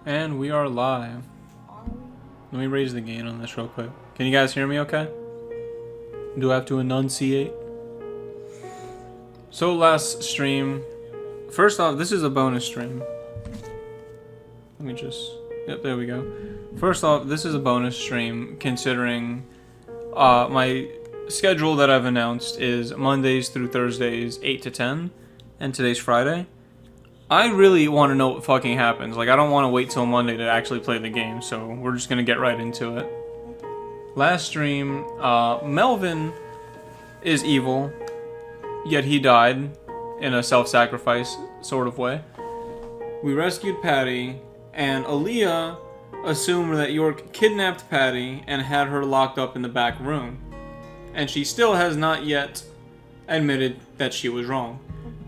And we are live. Let me raise the gain on this real quick. Can you guys hear me okay? Do I have to enunciate? So last stream, first off, this is a bonus stream. Let me just, yep, there we go. First off, this is a bonus stream considering my schedule that I've announced is Mondays through Thursdays, 8 to 10, and today's Friday. I really want to know what fucking happens. Like, I don't want to wait till Monday to actually play the game, so we're just going to get right into it. Last stream, Melvin is evil, yet he died in a self-sacrifice sort of way. We rescued Patty, and Aaliyah assumed that York kidnapped Patty and had her locked up in the back room. And she still has not yet admitted that she was wrong.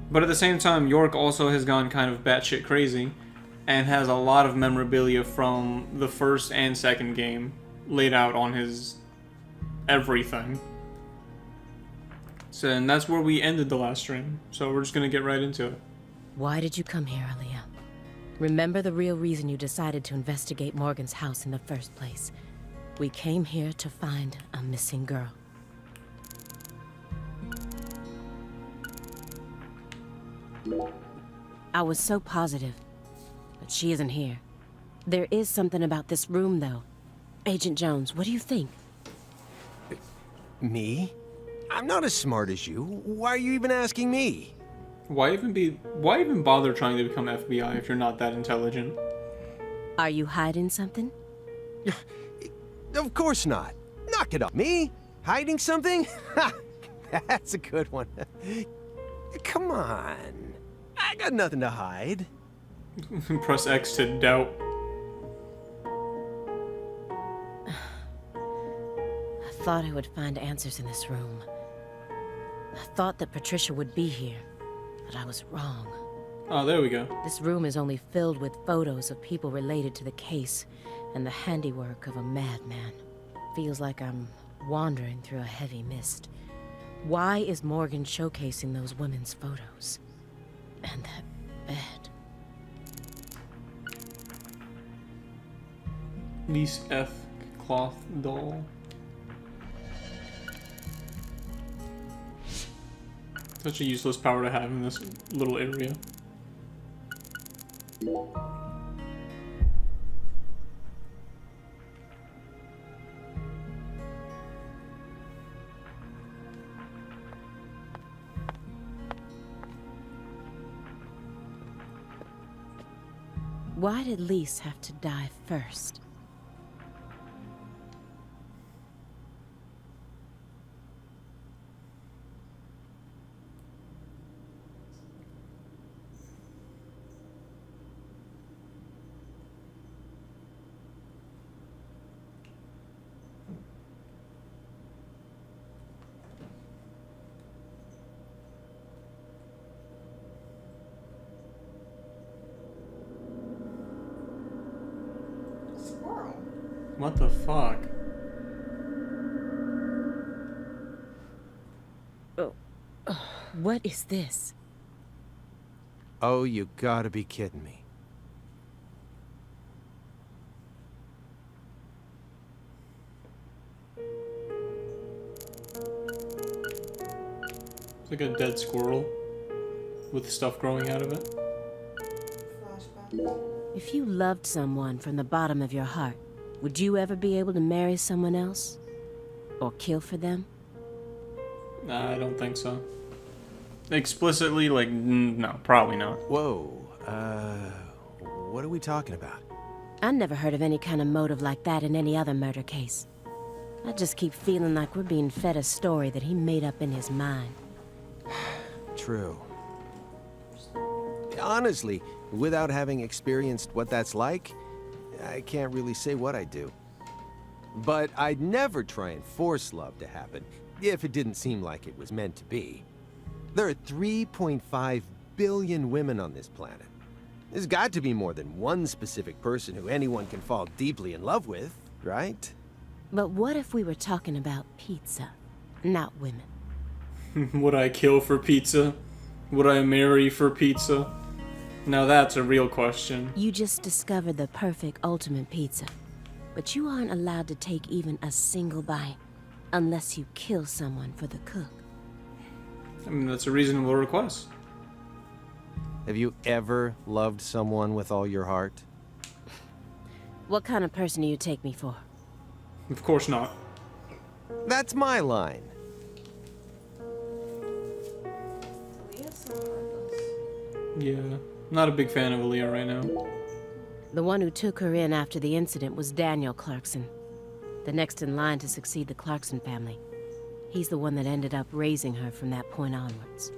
But at the same time, York also has gone kind of batshit crazy and has a lot of memorabilia from the first and second game laid out on his everything. So, and that's where we ended the last stream. So we're just gonna get right into it. Why did you come here, Aaliyah? Remember the real reason you decided to investigate Morgan's house in the first place. We came here to find a missing girl. I was so positive, but she isn't here. There is something about this room, though. Agent Jones, what do you think? Me? I'm not as smart as you. Why are you even asking me? Why even bother trying to become FBI if you're not that intelligent? Are you hiding something? Of course not. Knock it off. Me? Hiding something? Ha! That's a good one. Come on. I got nothing to hide. Press X to doubt. I thought I would find answers in this room. I thought that Patricia would be here, but I was wrong. Oh, there we go. This room is only filled with photos of people related to the case and the handiwork of a madman. Feels like I'm wandering through a heavy mist. Why is Morgan showcasing those women's photos? And that bed. Lise F. Cloth doll. Such a useless power to have in this little area. Why did Lise have to die first? What the fuck? Oh. What is this? Oh, you gotta be kidding me. It's like a dead squirrel with stuff growing out of it. If you loved someone from the bottom of your heart, would you ever be able to marry someone else? Or kill for them? Nah, I don't think so. Explicitly, like, no, probably not. Whoa, what are we talking about? I never heard of any kind of motive like that in any other murder case. I just keep feeling like we're being fed a story that he made up in his mind. True. Honestly, without having experienced what that's like, I can't really say what I do. But I'd never try and force love to happen, if it didn't seem like it was meant to be. There are 3.5 billion women on this planet. There's got to be more than one specific person who anyone can fall deeply in love with, right? But what if we were talking about pizza, not women? Would I kill for pizza? Would I marry for pizza? Now that's a real question. You just discovered the perfect ultimate pizza. But you aren't allowed to take even a single bite unless you kill someone for the cook. I mean, that's a reasonable request. Have you ever loved someone with all your heart? What kind of person do you take me for? Of course not. That's my line. Yeah, not a big fan of Aaliyah right now. The one who took her in after the incident was Daniel Clarkson, the next in line to succeed the Clarkson family. He's the one that ended up raising her from that point onwards.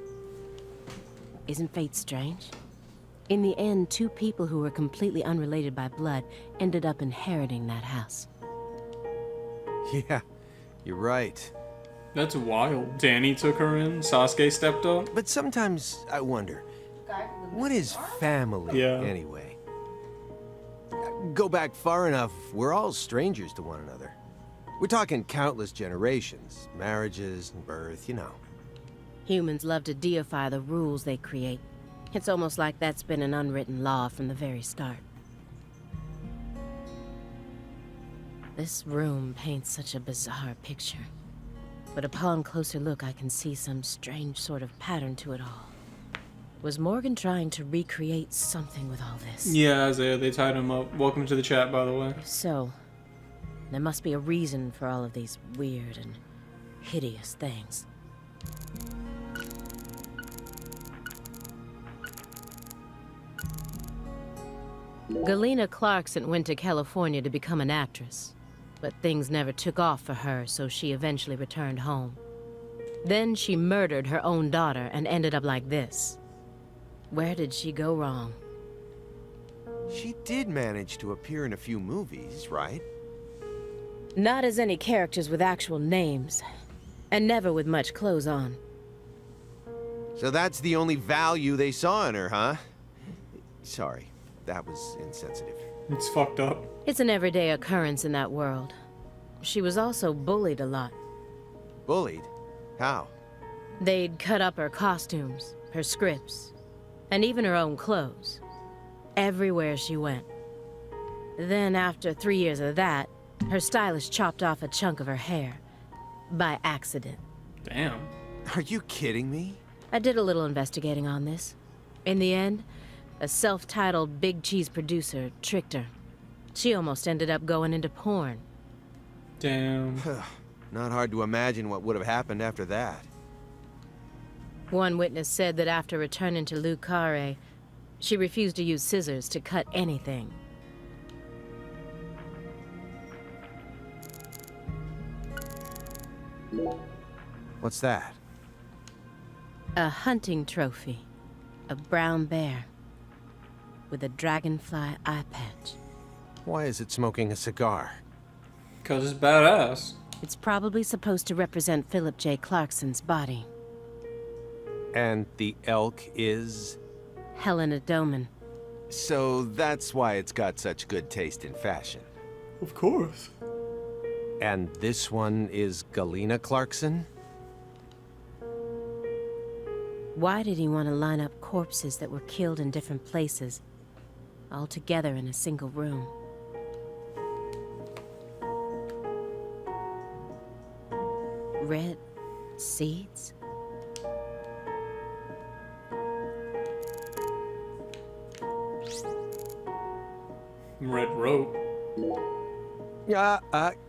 Isn't fate strange? In the end, two people who were completely unrelated by blood ended up inheriting that house. Yeah, you're right. That's wild. Danny took her in, Sasuke stepped up. But sometimes I wonder, what is family anyway? Go back far enough, we're all strangers to one another. We're talking countless generations, marriages and birth, you know. Humans love to deify the rules they create. It's almost like that's been an unwritten law from the very start. This room paints such a bizarre picture. But upon closer look, I can see some strange sort of pattern to it all. Was Morgan trying to recreate something with all this? Yeah, Isaiah, they tied him up. Welcome to the chat, by the way. If so, there must be a reason for all of these weird and hideous things. Galena Clarkson went to California to become an actress, but things never took off for her, so she eventually returned home. Then she murdered her own daughter and ended up like this. Where did she go wrong? She did manage to appear in a few movies, right? Not as any characters with actual names, and never with much clothes on. So that's the only value they saw in her, huh? Sorry, that was insensitive. It's fucked up. It's an everyday occurrence in that world. She was also bullied a lot. Bullied? How? They'd cut up her costumes, her scripts, and even her own clothes. Everywhere she went. Then, after 3 years of that, her stylist chopped off a chunk of her hair. By accident. Damn. Are you kidding me? I did a little investigating on this. In the end, a self-titled big cheese producer tricked her. She almost ended up going into porn. Damn. Not hard to imagine what would have happened after that. One witness said that after returning to Le Carré, she refused to use scissors to cut anything. What's that? A hunting trophy. A brown bear. With a dragonfly eye patch. Why is it smoking a cigar? Because it's badass. It's probably supposed to represent Philip J. Clarkson's body. And the elk is? Helena Doman. So that's why it's got such good taste in fashion. Of course. And this one is Galena Clarkson? Why did he want to line up corpses that were killed in different places, all together in a single room? Red seeds? Red rope.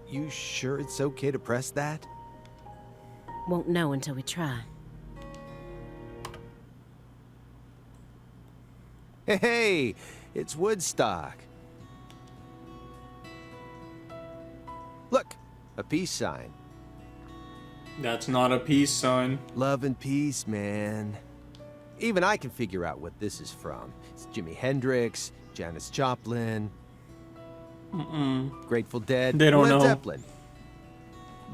You sure it's okay to press that? Won't know until we try. Hey, it's Woodstock. Look, a peace sign. That's not a peace sign. Love and peace, man. Even I can figure out what this is from. It's Jimi Hendrix, Janis Joplin, Grateful Dead, They don't Led know. Zeppelin.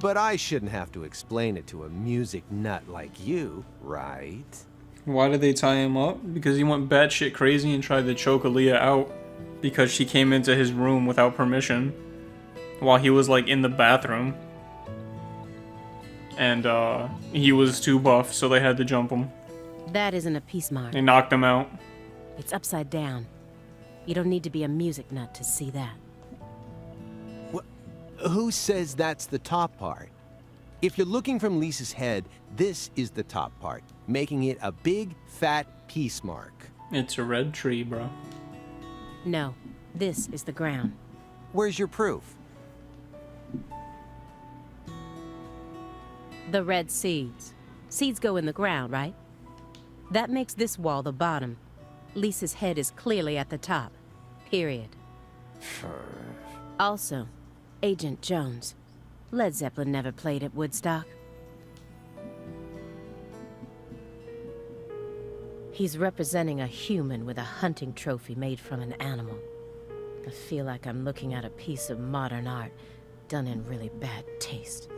But I shouldn't have to explain it to a music nut like you, right? Why did they tie him up? Because he went batshit crazy and tried to choke Aaliyah out because she came into his room without permission while he was like in the bathroom. And he was too buff, so they had to jump him. That isn't a peace mark. They knocked him out. It's upside down. You don't need to be a music nut to see that. Who says that's the top part? If you're looking from Lisa's head, this is the top part, making it a big, fat peace mark. It's a red tree, bro. No, this is the ground. Where's your proof? The red seeds. Seeds go in the ground, right? That makes this wall the bottom. Lisa's head is clearly at the top. Period. Also, Agent Jones. Led Zeppelin never played at Woodstock. He's representing a human with a hunting trophy made from an animal. I feel like I'm looking at a piece of modern art done in really bad taste.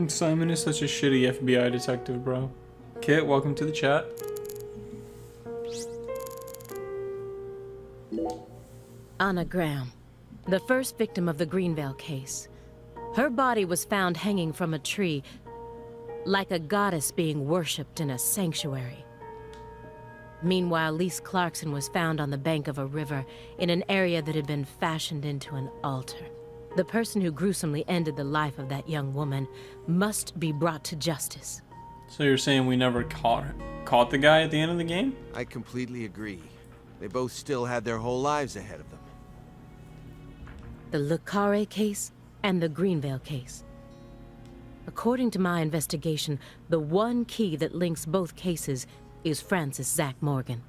Simon is such a shitty FBI detective, bro. Kit, welcome to the chat. Anna Graham, the first victim of the Greenvale case. Her body was found hanging from a tree, like a goddess being worshipped in a sanctuary. Meanwhile, Lise Clarkson was found on the bank of a river in an area that had been fashioned into an altar. The person who gruesomely ended the life of that young woman must be brought to justice. So you're saying we never caught the guy at the end of the game? I completely agree. They both still had their whole lives ahead of them. The Le Carré case and the Greenvale case. According to my investigation, the one key that links both cases is Francis Zach Morgan.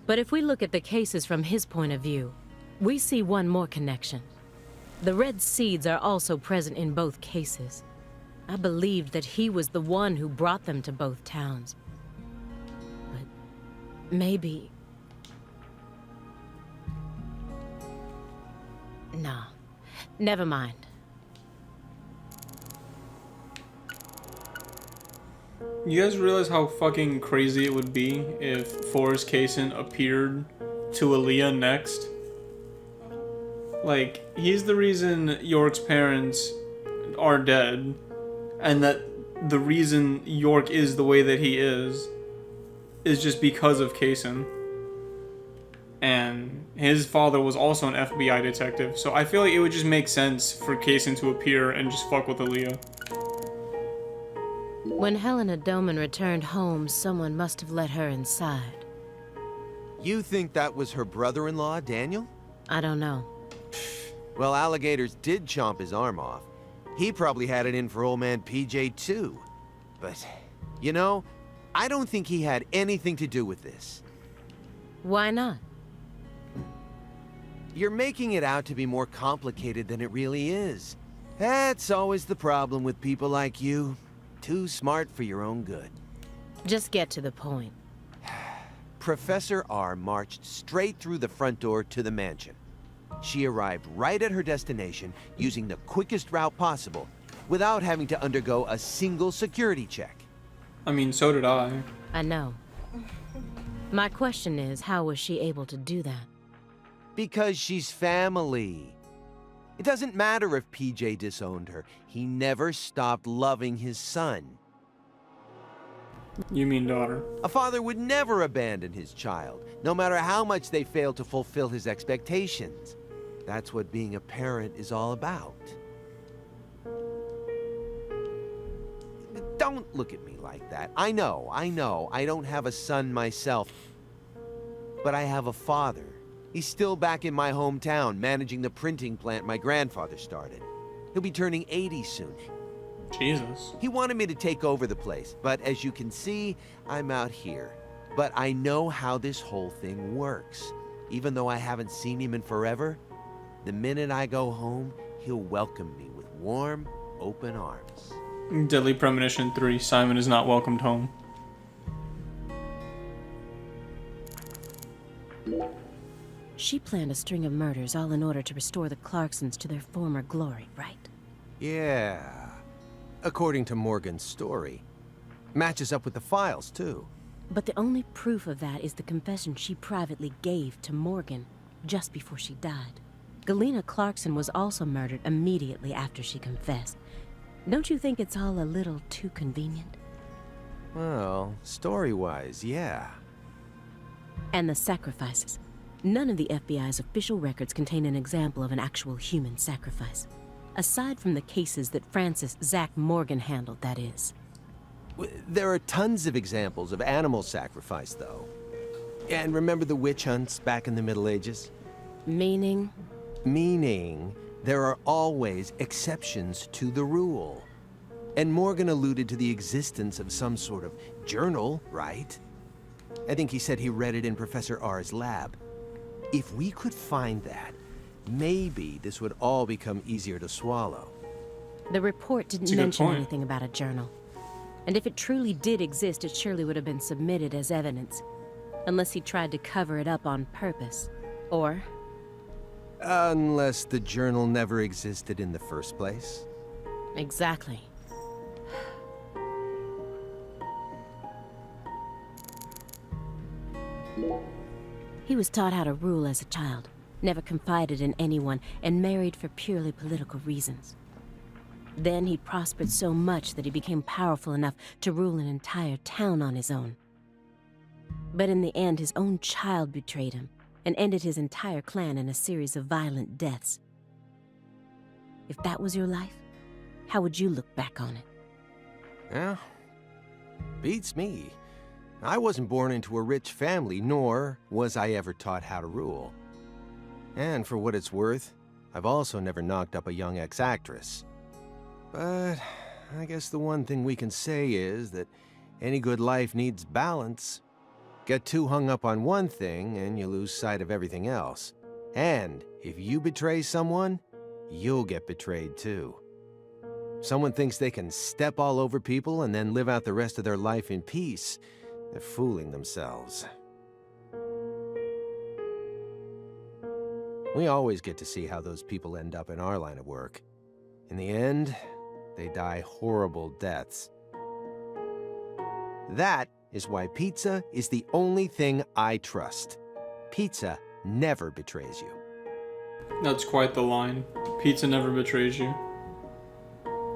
But if we look at the cases from his point of view, we see one more connection. The red seeds are also present in both cases. I believed that he was the one who brought them to both towns. But maybe... No, never mind. You guys realize how fucking crazy it would be if Forrest Kaysen appeared to Aaliyah next? Like, he's the reason York's parents are dead, and that the reason York is the way that he is just because of Kaysen. And his father was also an FBI detective, so I feel like it would just make sense for Kaysen to appear and just fuck with Aaliyah. When Helena Doman returned home, someone must have let her inside. You think that was her brother-in-law, Daniel? I don't know. Well, alligators did chomp his arm off. He probably had it in for old man PJ too. But, you know, I don't think he had anything to do with this. Why not? You're making it out to be more complicated than it really is. That's always the problem with people like you. Too smart for your own good. Just get to the point. Professor R marched straight through the front door to the mansion. She arrived right at her destination using the quickest route possible, without having to undergo a single security check. I mean, so did I. I know. My question is, how was she able to do that? Because she's family. It doesn't matter if PJ disowned her. He never stopped loving his son. You mean daughter. A father would never abandon his child, no matter how much they fail to fulfill his expectations. That's what being a parent is all about. Don't look at me like that. I know, I don't have a son myself. But I have a father. He's still back in my hometown, managing the printing plant my grandfather started. He'll be turning 80 soon. Jesus. He wanted me to take over the place, but as you can see, I'm out here. But I know how this whole thing works. Even though I haven't seen him in forever, the minute I go home, he'll welcome me with warm, open arms. Deadly Premonition 3, Simon is not welcomed home. She planned a string of murders all in order to restore the Clarksons to their former glory, right? Yeah. According to Morgan's story. Matches up with the files, too. But the only proof of that is the confession she privately gave to Morgan just before she died. Galena Clarkson was also murdered immediately after she confessed. Don't you think it's all a little too convenient? Well, story-wise, yeah. And the sacrifices. None of the FBI's official records contain an example of an actual human sacrifice. Aside from the cases that Francis Zach Morgan handled, that is. There are tons of examples of animal sacrifice, though. And remember the witch hunts back in the Middle Ages? Meaning? Meaning, there are always exceptions to the rule. And Morgan alluded to the existence of some sort of journal, right? I think he said he read it in Professor R's lab. If we could find that, maybe this would all become easier to swallow. The report didn't mention anything about a journal. And if it truly did exist, it surely would have been submitted as evidence. Unless he tried to cover it up on purpose. Or... Unless the journal never existed in the first place. Exactly. He was taught how to rule as a child, never confided in anyone, and married for purely political reasons. Then he prospered so much that he became powerful enough to rule an entire town on his own. But in the end, his own child betrayed him and ended his entire clan in a series of violent deaths. If that was your life, how would you look back on it? Yeah, beats me. I wasn't born into a rich family, nor was I ever taught how to rule. And for what it's worth, I've also never knocked up a young ex-actress. But I guess the one thing we can say is that any good life needs balance. Get too hung up on one thing and you lose sight of everything else. And if you betray someone, you'll get betrayed too. Someone thinks they can step all over people and then live out the rest of their life in peace. They're fooling themselves. We always get to see how those people end up in our line of work. In the end, they die horrible deaths. That is why pizza is the only thing I trust. Pizza never betrays you. That's quite the line. Pizza never betrays you.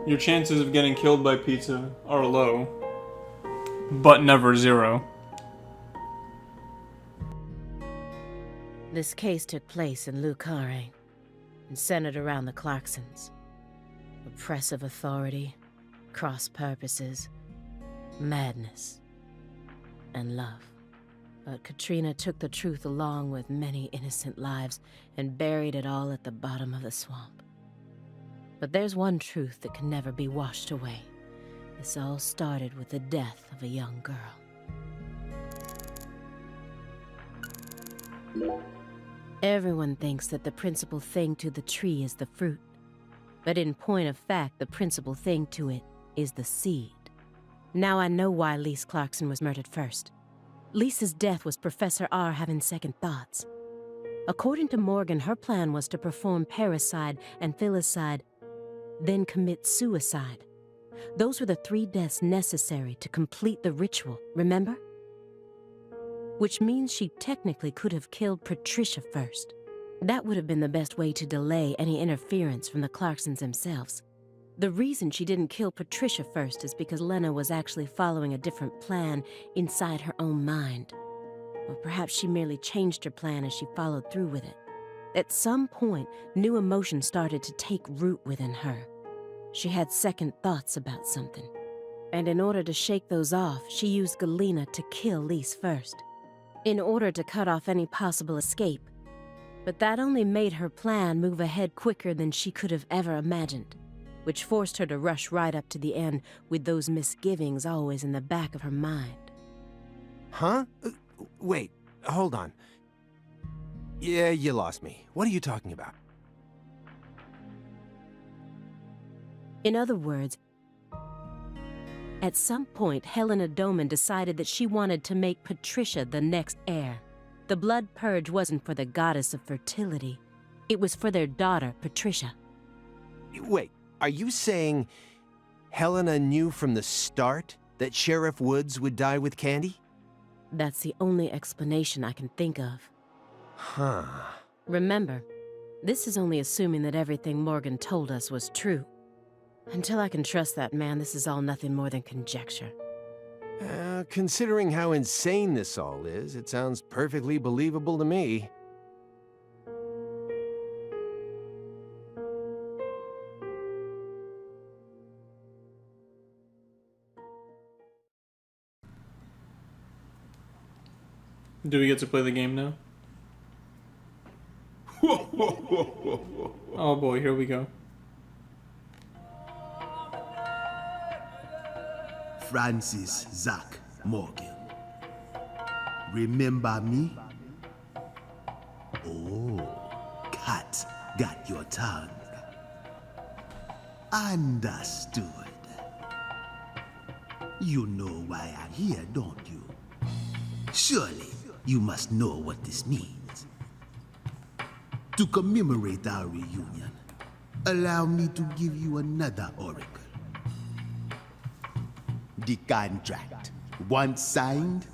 Your chances of getting killed by pizza are low, but never zero. This case took place in Lucare and centered around the Clarksons. Oppressive authority, cross purposes, madness, and love. But Katrina took the truth along with many innocent lives and buried it all at the bottom of the swamp. But there's one truth that can never be washed away. This all started with the death of a young girl. Everyone thinks that the principal thing to the tree is the fruit. But in point of fact, the principal thing to it is the seed. Now I know why Lise Clarkson was murdered first. Lisa's death was Professor R having second thoughts. According to Morgan, her plan was to perform parricide and filicide, then commit suicide. Those were the 3 deaths necessary to complete the ritual, remember? Which means she technically could have killed Patricia first. That would have been the best way to delay any interference from the Clarksons themselves. The reason she didn't kill Patricia first is because Lena was actually following a different plan inside her own mind. Or perhaps she merely changed her plan as she followed through with it. At some point, new emotions started to take root within her. She had second thoughts about something. And in order to shake those off, she used Galena to kill Lise first, in order to cut off any possible escape. But that only made her plan move ahead quicker than she could have ever imagined, which forced her to rush right up to the end with those misgivings always in the back of her mind. Huh? Wait, hold on. Yeah, you lost me. What are you talking about? In other words, at some point, Helena Doman decided that she wanted to make Patricia the next heir. The blood purge wasn't for the goddess of fertility. It was for their daughter, Patricia. Wait, are you saying Helena knew from the start that Sheriff Woods would die with Candy? That's the only explanation I can think of. Huh. Remember, this is only assuming that everything Morgan told us was true. Until I can trust that man, this is all nothing more than conjecture. Considering how insane this all is, it sounds perfectly believable to me. Do we get to play the game now? Oh boy, here we go. Francis Zach Morgan. Remember me? Oh, cat got your tongue. Understood. You know why I'm here, don't you? Surely you must know what this means. To commemorate our reunion, allow me to give you another oracle. The contract, once signed,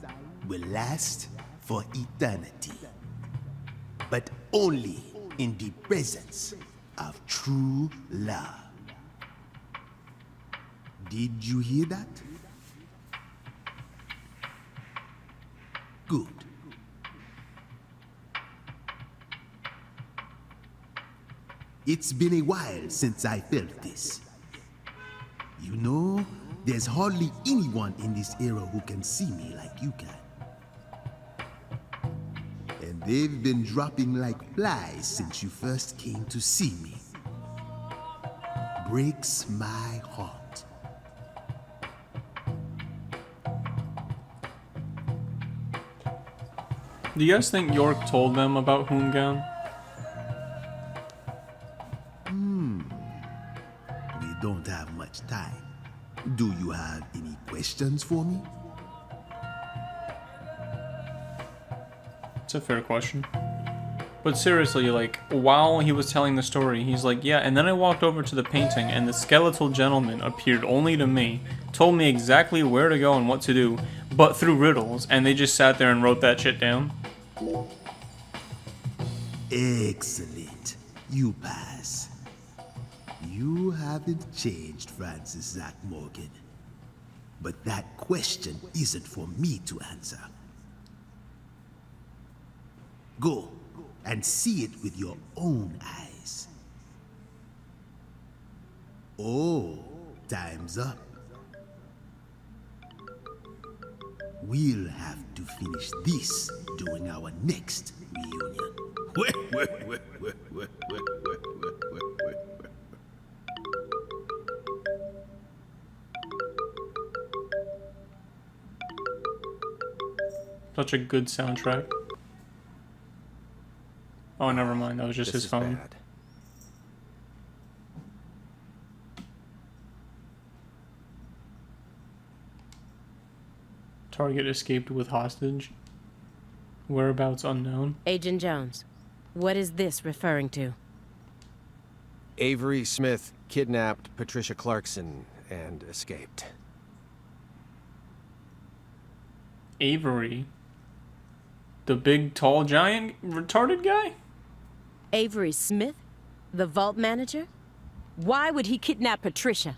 will last for eternity. But only in the presence of true love. Did you hear that? Good. It's been a while since I felt this. You know, there's hardly anyone in this era who can see me like you can. And they've been dropping like flies since you first came to see me. Breaks my heart. Do you guys think York told them about Hoongan? We don't have much time. Do you have any questions for me? It's a fair question. But seriously, like, while he was telling the story, he's like, yeah, and then I walked over to the painting, and the skeletal gentleman appeared only to me, told me exactly where to go and what to do, but through riddles, and they just sat there and wrote that shit down. Excellent. You pass. You haven't changed, Francis Zach Morgan. But that question isn't for me to answer. Go and see it with your own eyes. Oh, time's up. We'll have to finish this during our next reunion. Such a good soundtrack. Oh, never mind. That was just This his is phone. bad. Target escaped with hostage. Whereabouts unknown. Agent Jones, what is this referring to? Avery Smith kidnapped Patricia Clarkson and escaped. Avery? The big, tall, giant, retarded guy? Avery Smith? The vault manager? Why would he kidnap Patricia?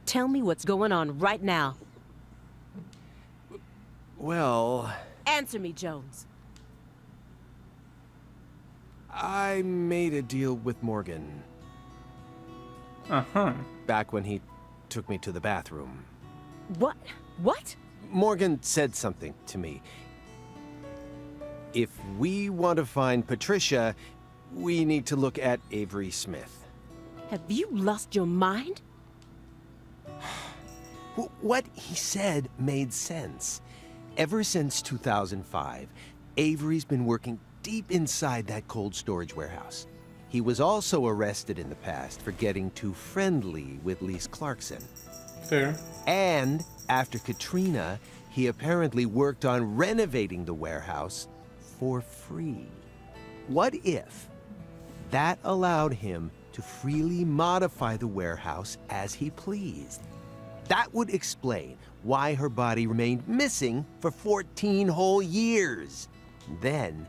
Tell me what's going on right now. Well, Answer me, Jones. I made a deal with Morgan Uh-huh. back when he took me to the bathroom. What? What? Morgan said something to me. If we want to find Patricia, we need to look at Avery Smith. Have you lost your mind? What he said made sense. Ever since 2005, Avery's been working deep inside that cold storage warehouse. He was also arrested in the past for getting too friendly with Lise Clarkson. Fair. And after Katrina, he apparently worked on renovating the warehouse for free. What if that allowed him to freely modify the warehouse as he pleased? That would explain why her body remained missing for 14 whole years. Then,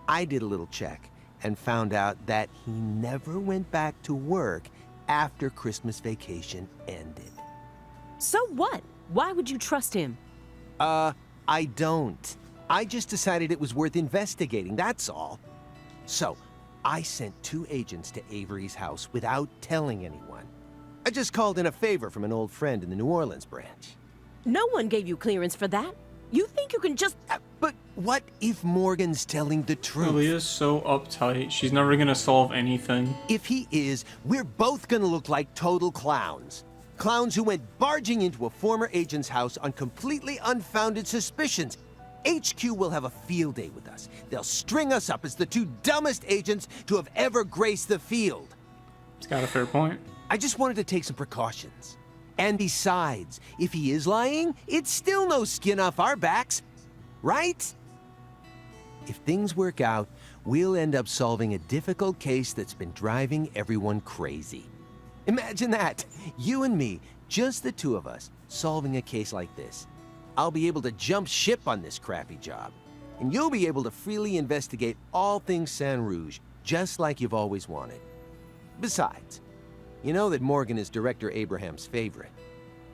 I did a little check and found out that he never went back to work after Christmas vacation ended. So what? Why would you trust him? I don't. I just decided it was worth investigating, that's all. So, I sent 2 agents to Avery's house without telling anyone. I just called in a favor from an old friend in the New Orleans branch. No one gave you clearance for that. You think you can just... But what if Morgan's telling the truth? Aaliyah's so uptight. She's never gonna solve anything. If he is, we're both gonna look like total clowns. Clowns who went barging into a former agent's house on completely unfounded suspicions. HQ will have a field day with us. They'll string us up as the 2 dumbest agents to have ever graced the field. He's got a fair point. I just wanted to take some precautions. And besides, if he is lying, it's still no skin off our backs, right? If things work out, we'll end up solving a difficult case that's been driving everyone crazy. Imagine that, you and me, just the 2 of us, solving a case like this. I'll be able to jump ship on this crappy job, and you'll be able to freely investigate all things Saint Rouge, just like you've always wanted. Besides, you know that Morgan is Director Abraham's favorite.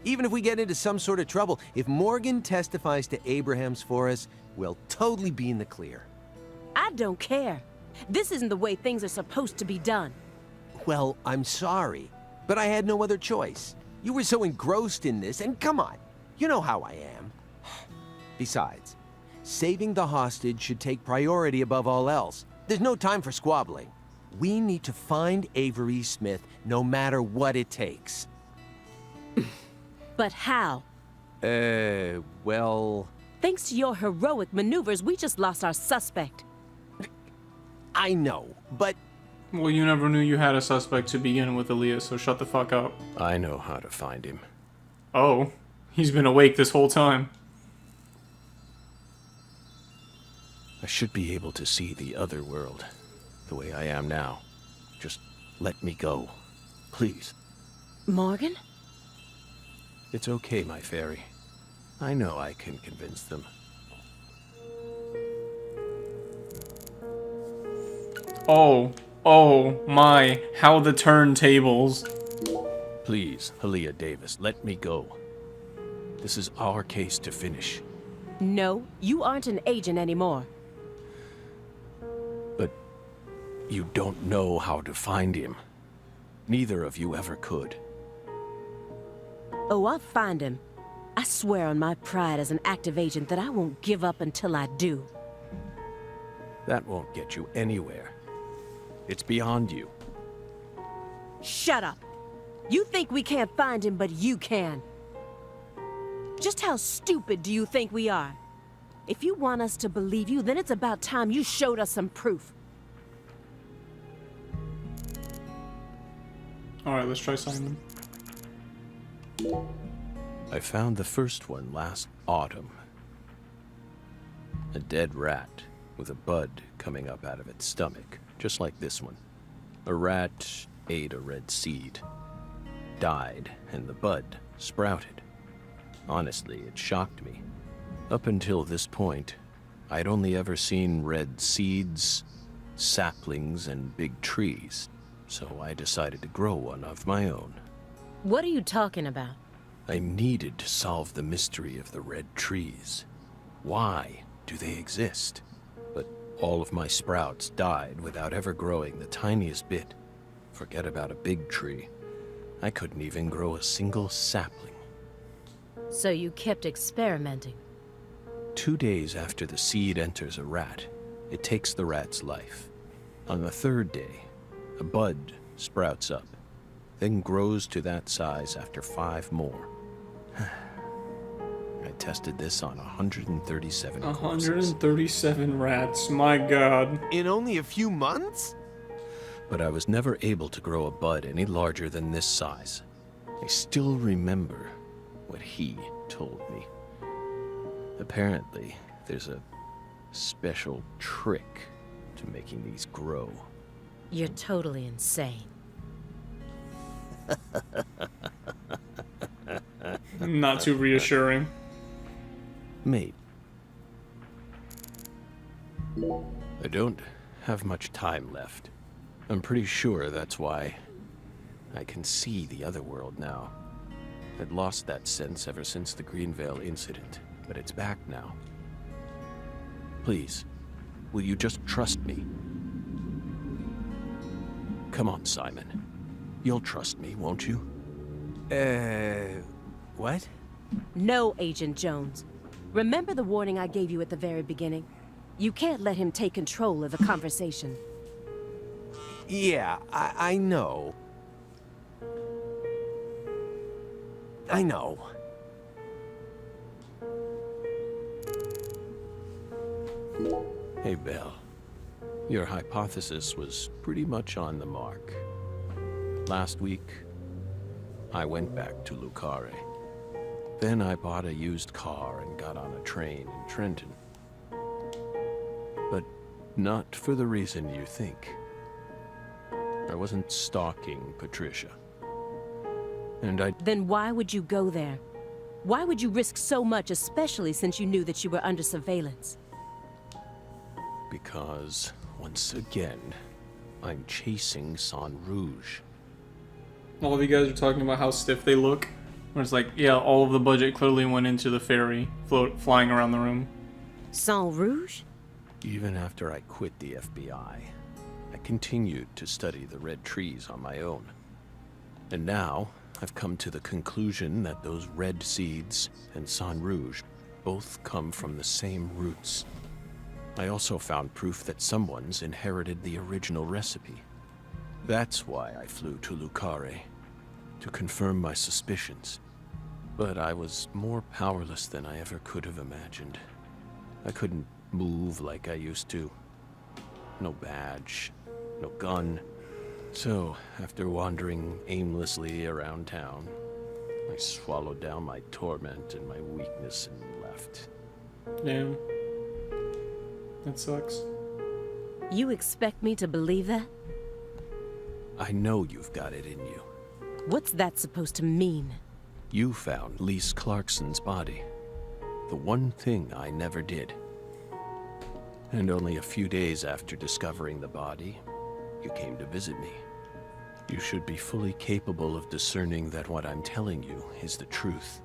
Even if we get into some sort of trouble, if Morgan testifies to Abrahams for us, we'll totally be in the clear. I don't care. This isn't the way things are supposed to be done. Well, I'm sorry, but I had no other choice. You were so engrossed in this, and come on, you know how I am. Besides, saving the hostage should take priority above all else. There's no time for squabbling. We need to find Avery Smith no matter what it takes. But how? Well... Thanks to your heroic maneuvers, we just lost our suspect. I know, but... Well, you never knew you had a suspect to begin with, Aaliyah, so shut the fuck up. I know how to find him. Oh, he's been awake this whole time. I should be able to see the other world, the way I am now. Just let me go, please. Morgan? It's okay, my fairy. I know I can convince them. Oh my, how the turntables. Please, Aaliyah Davis, let me go. This is our case to finish. No, you aren't an agent anymore. But you don't know how to find him. Neither of you ever could. Oh, I'll find him. I swear on my pride as an active agent that I won't give up until I do. That won't get you anywhere. It's beyond you. Shut up. You think we can't find him, but you can. Just how stupid do you think we are? If you want us to believe you, then it's about time you showed us some proof. Alright, let's try Simon. I found the first one last autumn. A dead rat with a bud coming up out of its stomach, just like this one. A rat ate a red seed, died, and the bud sprouted. Honestly, it shocked me. Up until this point, I'd only ever seen red seeds, saplings, and big trees, so I decided to grow one of my own. What are you talking about? I needed to solve the mystery of the red trees. Why do they exist? But all of my sprouts died without ever growing the tiniest bit. Forget about a big tree. I couldn't even grow a single sapling. So you kept experimenting. 2 days after the seed enters a rat, it takes the rat's life. On the 3rd day, a bud sprouts up, then grows to that size after 5 more. I tested this on 137 corpses. 137 rats, my god. In only a few months? But I was never able to grow a bud any larger than this size. I still remember what he told me. Apparently, there's a special trick to making these grow. You're totally insane. Not too reassuring. Maybe. I don't have much time left. I'm pretty sure that's why I can see the other world now. I'd lost that sense ever since the Greenvale incident, but it's back now. Please, will you just trust me? Come on, Simon. You'll trust me, won't you? What? No, Agent Jones. Remember the warning I gave you at the very beginning? You can't let him take control of the conversation. Yeah, I know. I know. Hey, Belle. Your hypothesis was pretty much on the mark. Last week, I went back to Lucare. Then I bought a used car and got on a train in Trenton. But not for the reason you think. I wasn't stalking Patricia. And Then why would you go there? Why would you risk so much, especially since you knew that you were under surveillance? Because, once again, I'm chasing San Rouge. All of you guys are talking about how stiff they look. Where it's like, yeah, all of the budget clearly went into the ferry flying around the room. Saint Rouge? Even after I quit the FBI, I continued to study the red trees on my own. And now, I've come to the conclusion that those red seeds and San Rouge both come from the same roots. I also found proof that someone's inherited the original recipe. That's why I flew to Lucare, to confirm my suspicions. But I was more powerless than I ever could have imagined. I couldn't move like I used to. No badge, no gun. So, after wandering aimlessly around town, I swallowed down my torment and my weakness and left. Damn. That sucks. You expect me to believe that? I know you've got it in you. What's that supposed to mean? You found Lise Clarkson's body. The one thing I never did. And only a few days after discovering the body, you came to visit me. You should be fully capable of discerning that what I'm telling you is the truth.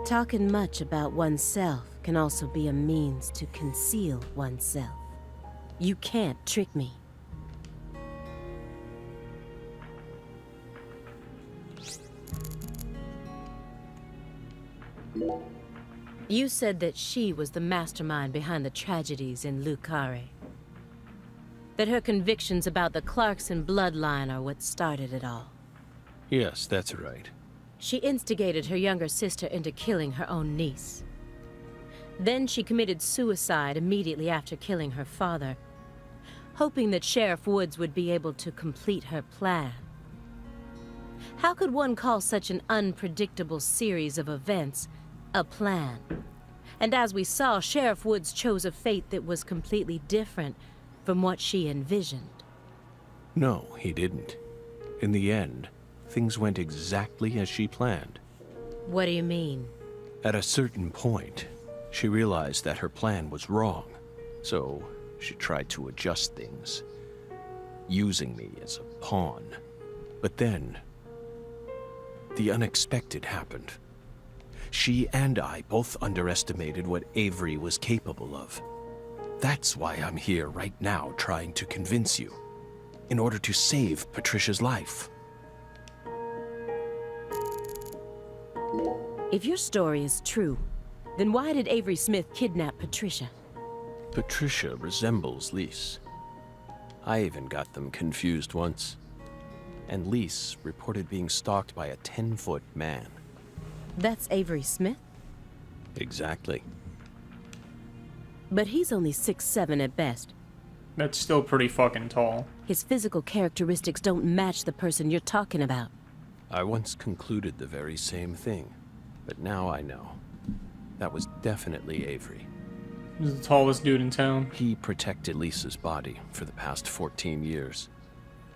Talking much about oneself can also be a means to conceal oneself. You can't trick me. You said that she was the mastermind behind the tragedies in Lucare. That her convictions about the Clarkson bloodline are what started it all. Yes, that's right. She instigated her younger sister into killing her own niece. Then she committed suicide immediately after killing her father, hoping that Sheriff Woods would be able to complete her plan. How could one call such an unpredictable series of events a plan? And as we saw, Sheriff Woods chose a fate that was completely different from what she envisioned. No, he didn't. In the end, things went exactly as she planned. What do you mean? At a certain point, she realized that her plan was wrong, so she tried to adjust things, using me as a pawn. But then, the unexpected happened. She and I both underestimated what Avery was capable of. That's why I'm here right now trying to convince you, in order to save Patricia's life. If your story is true, then why did Avery Smith kidnap Patricia? Patricia resembles Lise. I even got them confused once. And Lise reported being stalked by a 10-foot man. That's Avery Smith? Exactly. But he's only 6'7" at best. That's still pretty fucking tall. His physical characteristics don't match the person you're talking about. I once concluded the very same thing, but now I know. That was definitely Avery. He's the tallest dude in town. He protected Lisa's body for the past 14 years,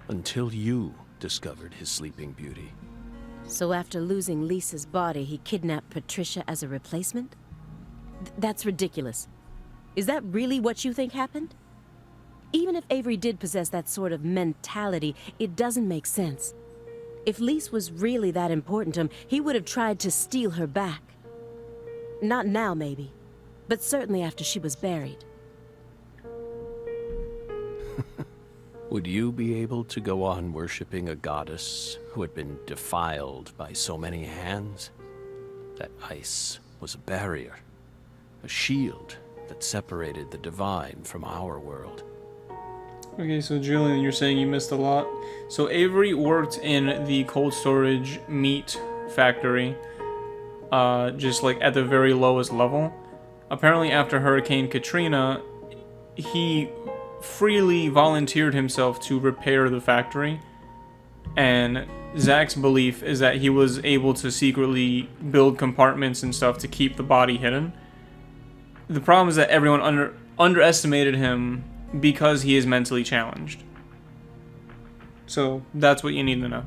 until you discovered his sleeping beauty. So after losing Lisa's body, he kidnapped Patricia as a replacement? That's ridiculous. Is that really what you think happened? Even if Avery did possess that sort of mentality, it doesn't make sense. If Lise was really that important to him, he would have tried to steal her back. Not now, maybe, but certainly after she was buried. Would you be able to go on worshipping a goddess who had been defiled by so many hands? That ice was a barrier, a shield that separated the divine from our world. Okay, so Julian, you're saying you missed a lot. So Avery worked in the cold storage meat factory, just like at the very lowest level. Apparently after Hurricane Katrina, he freely volunteered himself to repair the factory. And Zach's belief is that he was able to secretly build compartments and stuff to keep the body hidden. The problem is that everyone underestimated him because he is mentally challenged. So that's what you need to know.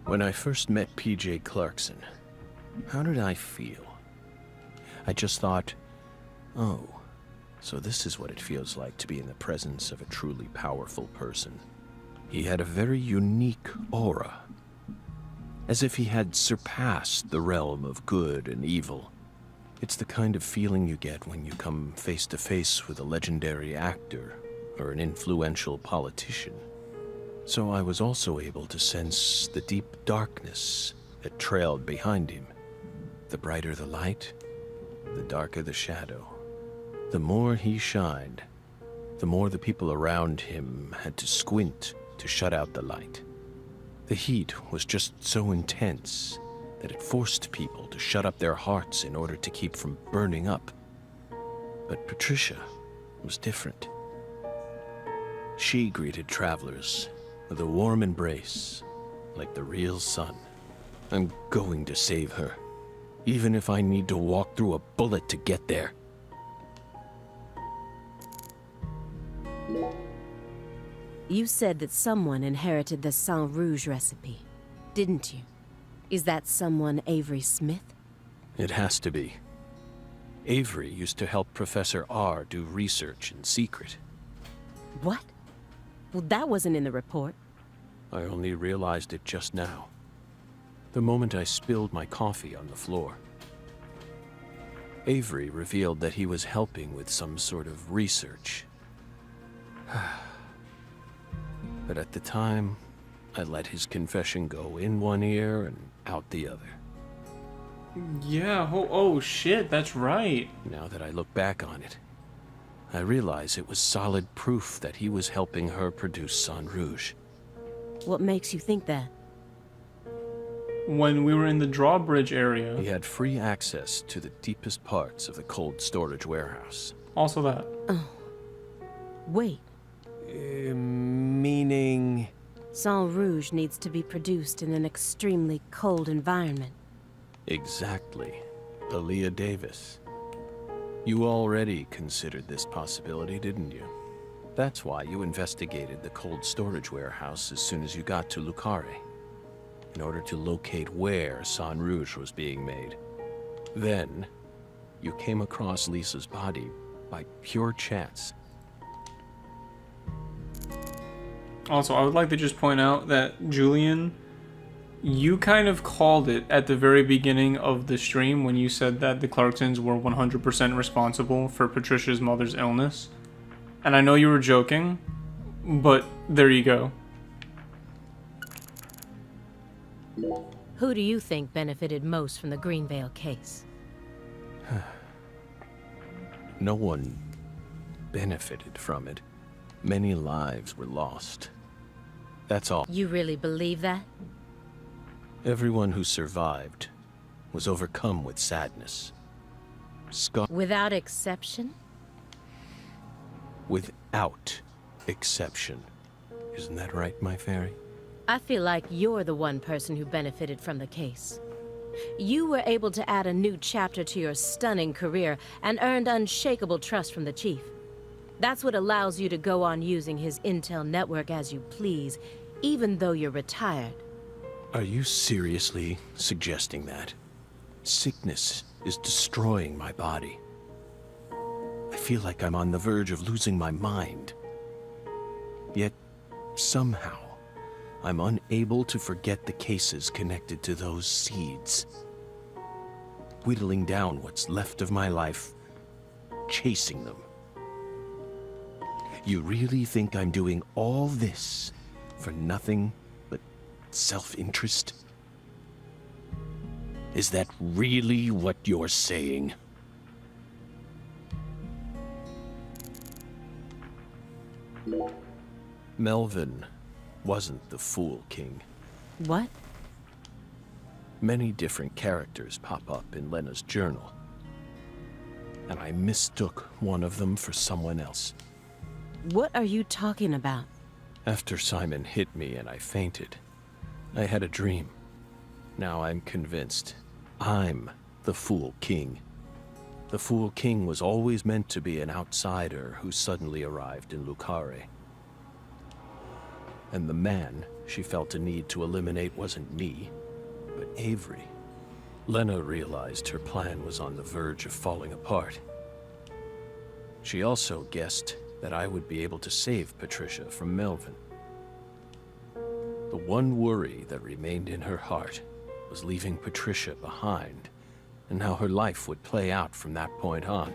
When I first met PJ Clarkson, how did I feel? I just thought, oh, so this is what it feels like to be in the presence of a truly powerful person. He had a very unique aura, as if he had surpassed the realm of good and evil. It's the kind of feeling you get when you come face to face with a legendary actor or an influential politician. So I was also able to sense the deep darkness that trailed behind him. The brighter the light, the darker the shadow. The more he shined, the more the people around him had to squint to shut out the light. The heat was just so intense that it forced people to shut up their hearts in order to keep from burning up. But Patricia was different. She greeted travelers with a warm embrace, like the real sun. I'm going to save her, even if I need to walk through a bullet to get there. You said that someone inherited the Sang Rouge recipe, didn't you? Is that someone Avery Smith? It has to be. Avery used to help Professor R do research in secret. What? Well, that wasn't in the report. I only realized it just now, the moment I spilled my coffee on the floor. Avery revealed that he was helping with some sort of research. But at the time, I let his confession go in one ear and out the other. Yeah, oh shit, that's right. Now that I look back on it, I realize it was solid proof that he was helping her produce Sang Rouge. What makes you think that? When we were in the drawbridge area. He had free access to the deepest parts of the cold storage warehouse. Also that. Oh. Wait. Meaning... Sang Rouge needs to be produced in an extremely cold environment. Exactly. Aaliyah Davis. You already considered this possibility, didn't you? That's why you investigated the cold storage warehouse as soon as you got to Lucare, in order to locate where Sang Rouge was being made. Then, you came across Lisa's body by pure chance. Also, I would like to just point out that, Julian, you kind of called it at the very beginning of the stream when you said that the Clarksons were 100% responsible for Patricia's mother's illness. And I know you were joking, but there you go. Who do you think benefited most from the Greenvale case? No one benefited from it. Many lives were lost. That's all. You really believe that? Everyone who survived was overcome with sadness. Without exception? Without exception. Isn't that right, my fairy? I feel like you're the one person who benefited from the case. You were able to add a new chapter to your stunning career and earned unshakable trust from the Chief. That's what allows you to go on using his intel network as you please, even though you're retired. Are you seriously suggesting that? Sickness is destroying my body. I feel feel like I'm on the verge of losing my mind. Yet, somehow, I'm unable to forget the cases connected to those seeds. Whittling down what's left of my life, chasing them. You really think I'm doing all this for nothing but self-interest? Is that really what you're saying? Melvin wasn't the Fool King. What? Many different characters pop up in Lena's journal, and I mistook one of them for someone else. What are you talking about? After Simon hit me and I fainted, I had a dream. Now I'm convinced I'm the Fool King. The Fool King was always meant to be an outsider who suddenly arrived in Lucare. And the man she felt a need to eliminate wasn't me, but Avery. Lena realized her plan was on the verge of falling apart. She also guessed that I would be able to save Patricia from Melvin. The one worry that remained in her heart was leaving Patricia behind, and how her life would play out from that point on.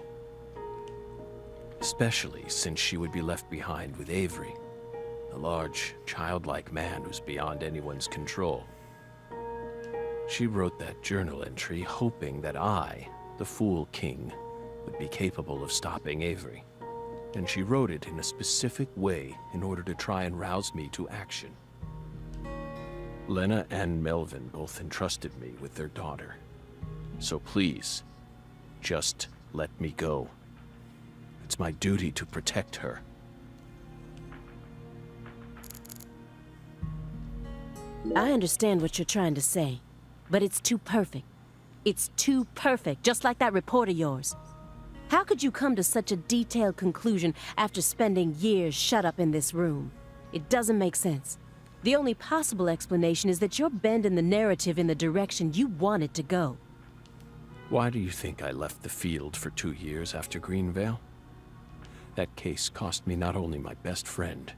Especially since she would be left behind with Avery, a large, childlike man who's beyond anyone's control. She wrote that journal entry hoping that I, the Fool King, would be capable of stopping Avery. And she wrote it in a specific way in order to try and rouse me to action. Lena and Melvin both entrusted me with their daughter. So please, just let me go. It's my duty to protect her. I understand what you're trying to say, but it's too perfect. It's too perfect, just like that report of yours. How could you come to such a detailed conclusion after spending years shut up in this room? It doesn't make sense. The only possible explanation is that you're bending the narrative in the direction you want it to go. Why do you think I left the field for 2 years after Greenvale? That case cost me not only my best friend,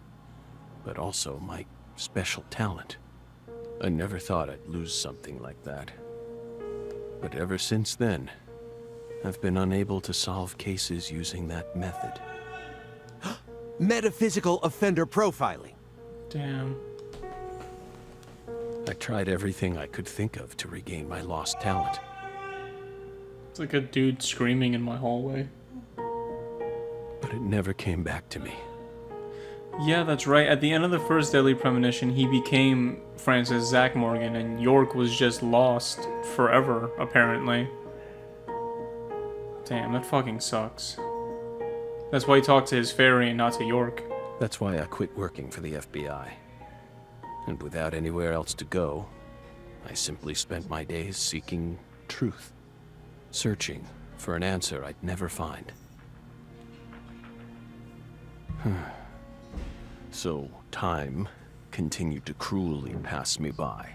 but also my special talent. I never thought I'd lose something like that. But ever since then, I've been unable to solve cases using that method. Metaphysical offender profiling. Damn. I tried everything I could think of to regain my lost talent. It's like a dude screaming in my hallway. But it never came back to me. Yeah, that's right. At the end of the first Deadly Premonition, he became Francis Zach Morgan, and York was just lost forever, apparently. Damn, that fucking sucks. That's why he talked to his fairy and not to York. That's why I quit working for the FBI. And without anywhere else to go, I simply spent my days seeking truth. Searching for an answer I'd never find. So, time continued to cruelly pass me by.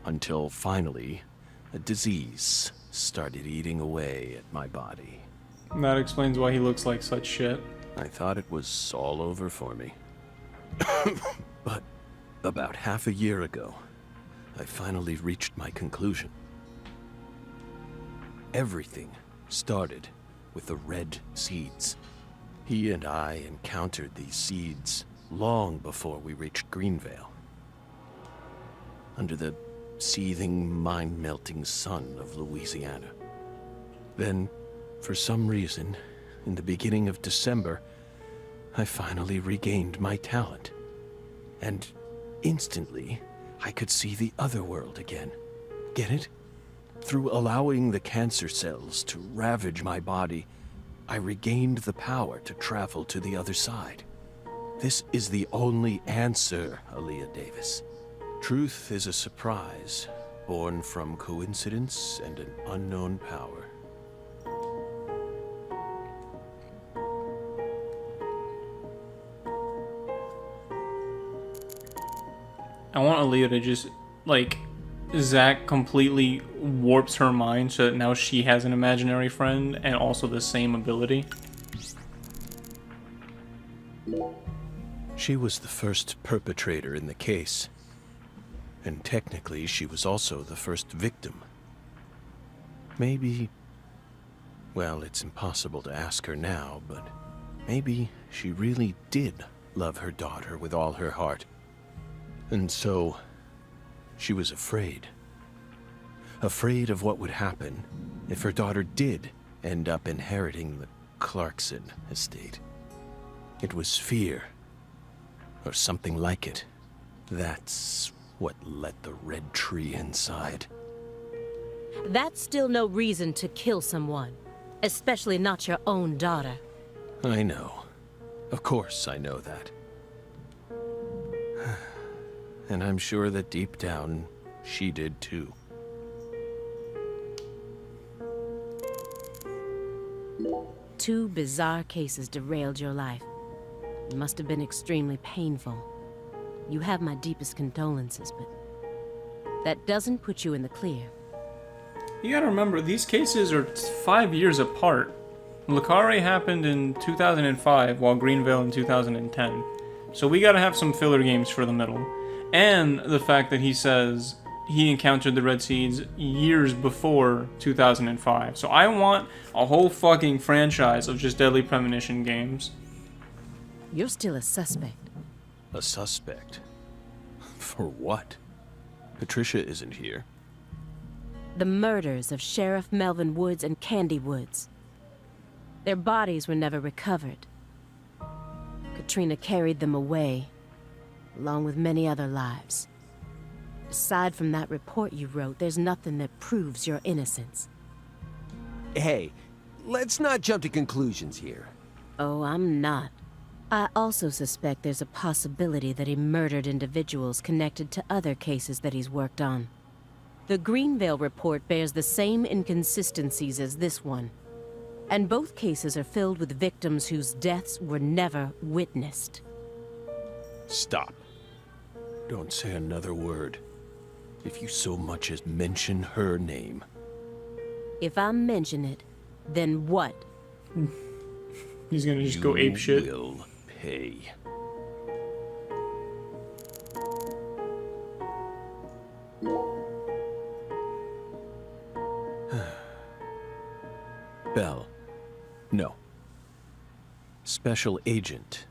Until finally, a disease started eating away at my body. And that explains why he looks like such shit. I thought it was all over for me. But about half a year ago, I finally reached my conclusion. Everything started with the red seeds. He and I encountered these seeds long before we reached Greenvale. Under the seething, mind-melting sun of Louisiana. Then, for some reason, in the beginning of December, I finally regained my talent. And instantly, I could see the other world again. Get it? Through allowing the cancer cells to ravage my body, I regained the power to travel to the other side. This is the only answer, Aaliyah Davis. Truth is a surprise, born from coincidence and an unknown power. I want Aaliyah to just, like, Zach completely warps her mind so that now she has an imaginary friend and also the same ability. She was the first perpetrator in the case. And technically, she was also the first victim. Maybe... Well, it's impossible to ask her now, but maybe she really did love her daughter with all her heart. And so, she was afraid. Afraid of what would happen if her daughter did end up inheriting the Clarkson estate. It was fear, or something like it. That's what let the red tree inside. That's still no reason to kill someone, especially not your own daughter. I know. Of course I know that. And I'm sure that deep down, she did too. Two bizarre cases derailed your life. It must have been extremely painful. You have my deepest condolences, but that doesn't put you in the clear. You gotta remember, these cases are 5 years apart. Le Carre happened in 2005, while Greenville in 2010. So we gotta have some filler games for the middle. And the fact that he says he encountered the Red Seeds years before 2005. So I want a whole fucking franchise of just Deadly Premonition games. You're still a suspect. A suspect? For what? Patricia isn't here. The murders of Sheriff Melvin Woods and Candy Woods. Their bodies were never recovered. Katrina carried them away, along with many other lives. Aside from that report you wrote, there's nothing that proves your innocence. Hey, let's not jump to conclusions here. Oh, I'm not. I also suspect there's a possibility that he murdered individuals connected to other cases that he's worked on. The Greenvale report bears the same inconsistencies as this one, and both cases are filled with victims whose deaths were never witnessed. Stop. Don't say another word. If you so much as mention her name. If I mention it, then what? He's gonna just go apeshit. You will pay. Bell. No. Special Agent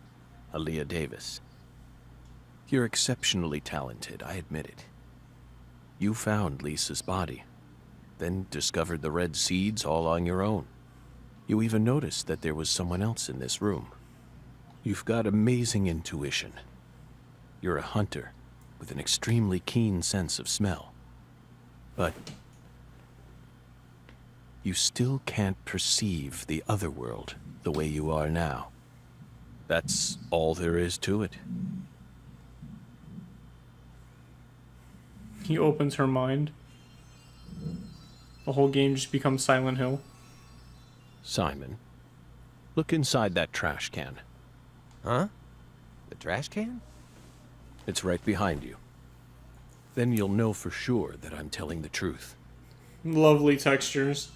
Aaliyah Davis. You're exceptionally talented, I admit it. You found Lisa's body, then discovered the red seeds all on your own. You even noticed that there was someone else in this room. You've got amazing intuition. You're a hunter with an extremely keen sense of smell. But you still can't perceive the other world the way you are now. That's all there is to it. He opens her mind. The whole game just becomes Silent Hill. Simon, look inside that trash can. Huh? The trash can? It's right behind you. Then you'll know for sure that I'm telling the truth. Lovely textures.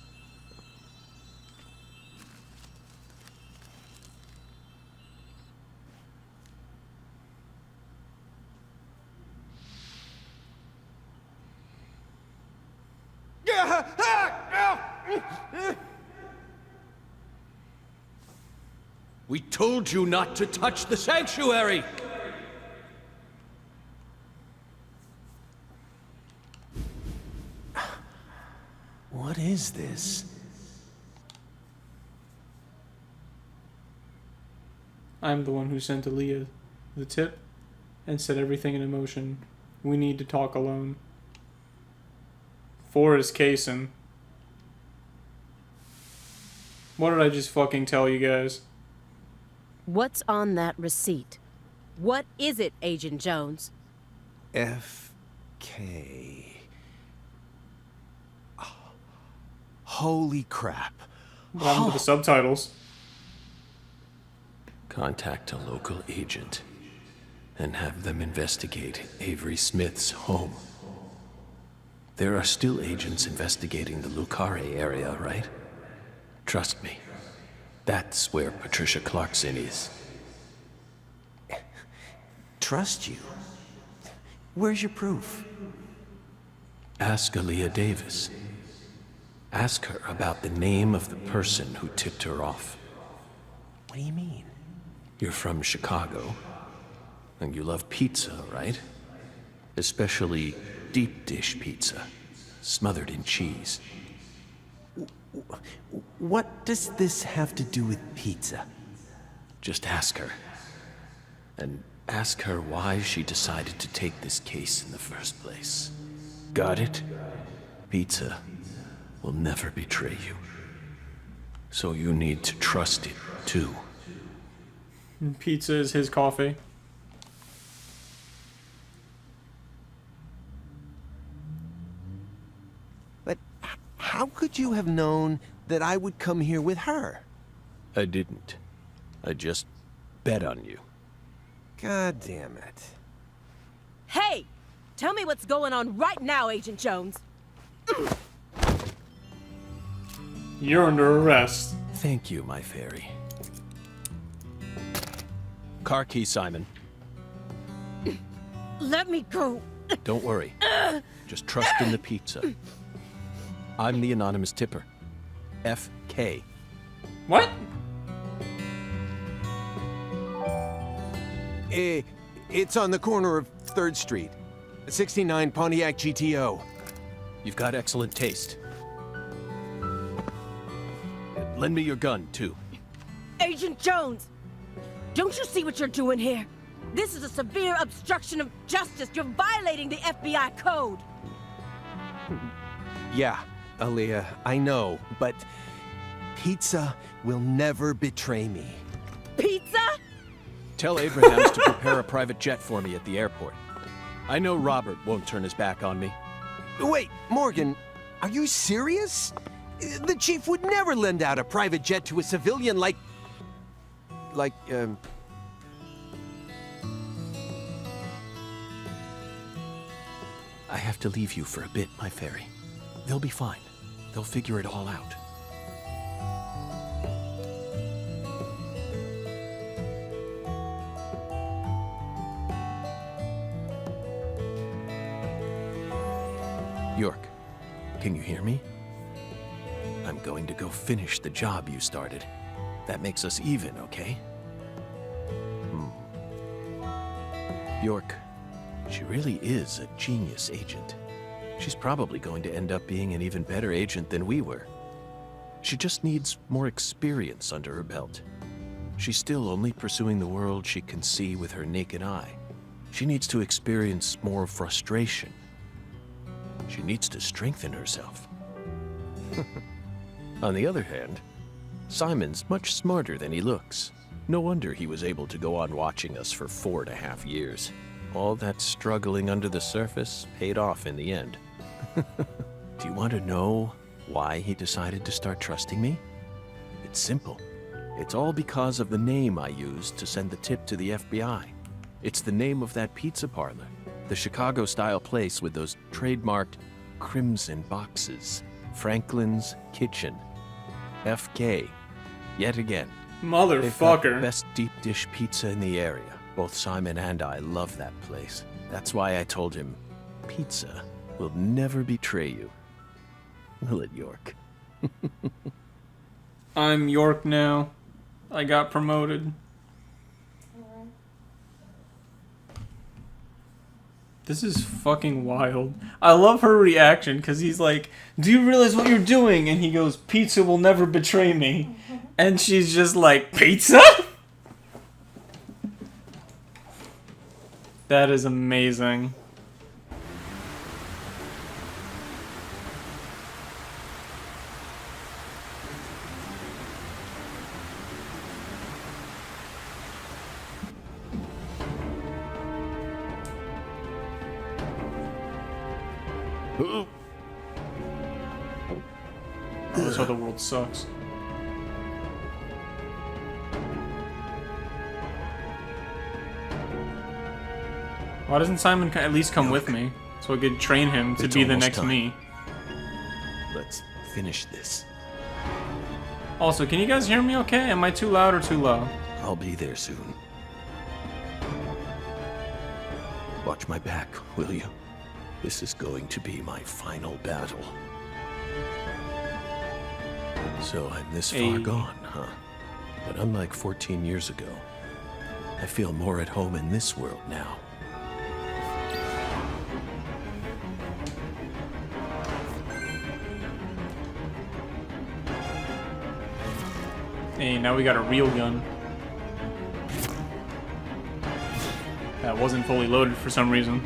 We told you not to touch the sanctuary! What is this? I'm the one who sent Aaliyah the tip and set everything in motion. We need to talk alone. 4 is casing. What did I just fucking tell you guys? What's on that receipt? What is it, Agent Jones? F.K. Oh, holy crap. What happened to the subtitles? Contact a local agent and have them investigate Avery Smith's home. There are still agents investigating the Lucare area, right? Trust me. That's where Patricia Clarkson is. Trust you? Where's your proof? Ask Aaliyah Davis. Ask her about the name of the person who tipped her off. What do you mean? You're from Chicago, and you love pizza, right? Especially deep dish pizza, smothered in cheese. What does this have to do with pizza? Just ask her. And ask her why she decided to take this case in the first place. Got it? Pizza will never betray you. So you need to trust it, too. Pizza is his coffee. But how could you have known that I would come here with her? I didn't. I just bet on you. God damn it. Hey! Tell me what's going on right now, Agent Jones. You're under arrest. Thank you, my fairy. Car key, Simon. Let me go. Don't worry. Just trust in the pizza. I'm the anonymous tipper. FK. What? It's on the corner of 3rd Street. 69 Pontiac GTO. You've got excellent taste. Lend me your gun, too. Agent Jones! Don't you see what you're doing here? This is a severe obstruction of justice. You're violating the FBI code. Yeah, Aaliyah, I know, but pizza will never betray me. Pizza? Tell Abrahams to prepare a private jet for me at the airport. I know Robert won't turn his back on me. Wait, Morgan, are you serious? The chief would never lend out a private jet to a civilian like, I have to leave you for a bit, my fairy. They'll be fine. They'll figure it all out. York, can you hear me? I'm going to go finish the job you started. That makes us even, okay? York, she really is a genius agent. She's probably going to end up being an even better agent than we were. She just needs more experience under her belt. She's still only pursuing the world she can see with her naked eye. She needs to experience more frustration. She needs to strengthen herself. On the other hand, Simon's much smarter than he looks. No wonder he was able to go on watching us for 4.5 years. All that struggling under the surface paid off in the end. Do you want to know why he decided to start trusting me? It's simple. It's all because of the name I used to send the tip to the FBI. It's the name of that pizza parlor, the Chicago-style place with those trademarked crimson boxes. Franklin's Kitchen. FK. Yet again. They've got the Motherfucker. best deep dish pizza in the area. Both Simon and I love that place. That's why I told him, pizza will never betray you. Will it, York? I'm York now. I got promoted. This is fucking wild. I love her reaction because he's like, do you realize what you're doing? And he goes, pizza will never betray me. And she's just like, pizza? That is amazing. Oh, that's how the world sucks. Why doesn't Simon at least come with me? so I could train him to It's be the almost next time. me. Let's finish this. Also, can you guys hear me okay? Am I too loud or too low? I'll be there soon. Watch my back, will you? This is going to be my final battle. So I'm this far Hey. gone, huh? But unlike 14 years ago, I feel more at home in this world now. Hey, now we got a real gun. That wasn't fully loaded for some reason.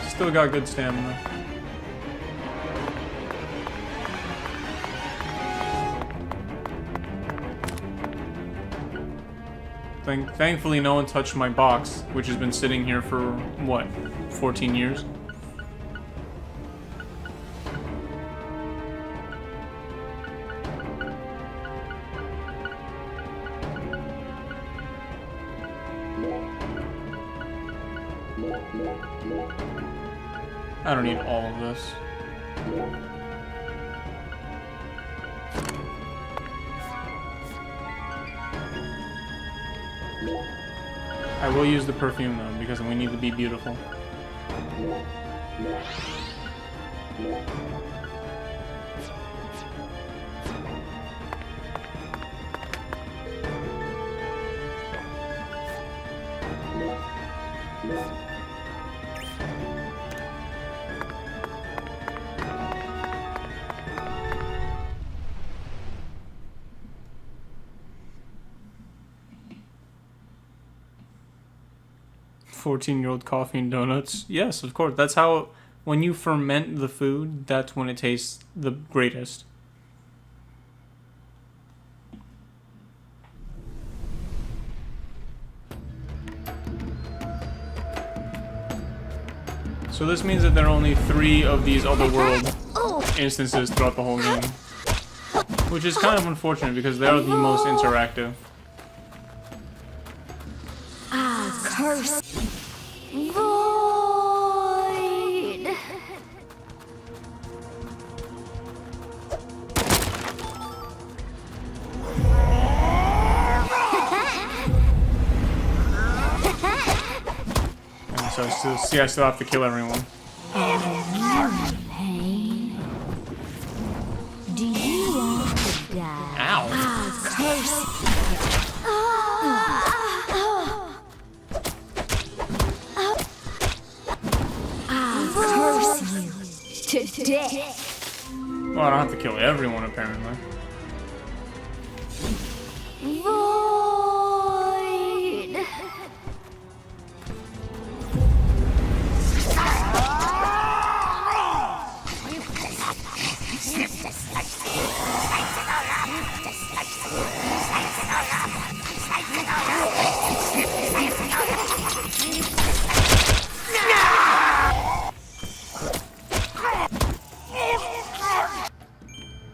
Still got good stamina. Thankfully, no one touched my box, which has been sitting here for, what, 14 years? I don't need all of this. I will use the perfume though, because we need to be beautiful. "14-year-old coffee and donuts." Yes, of course. That's how, when you ferment the food, that's when it tastes the greatest. So this means that there are only 3 of these otherworld instances throughout the whole game. Which is kind of unfortunate because they are the most interactive. Curse. Void. And so I still have to kill everyone. Pain. Do you want to die? Ow! Curse. I'll curse you to death. Well, I don't have to kill everyone, apparently. Void.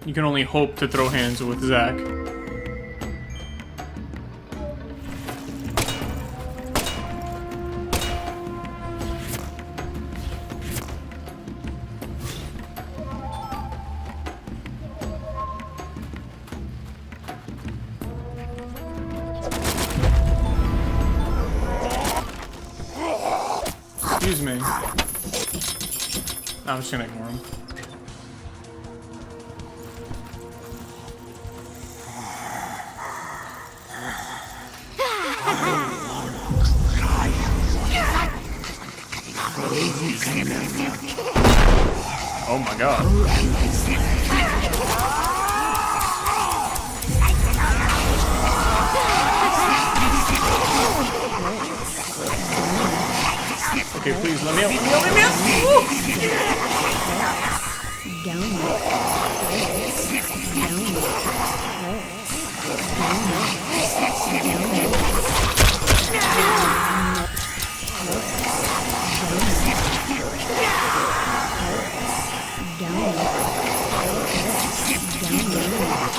You can only hope to throw hands with Zack. Excuse me. I'm just gonna ignore him. Oh my god. Okay, please let me out. Let me out.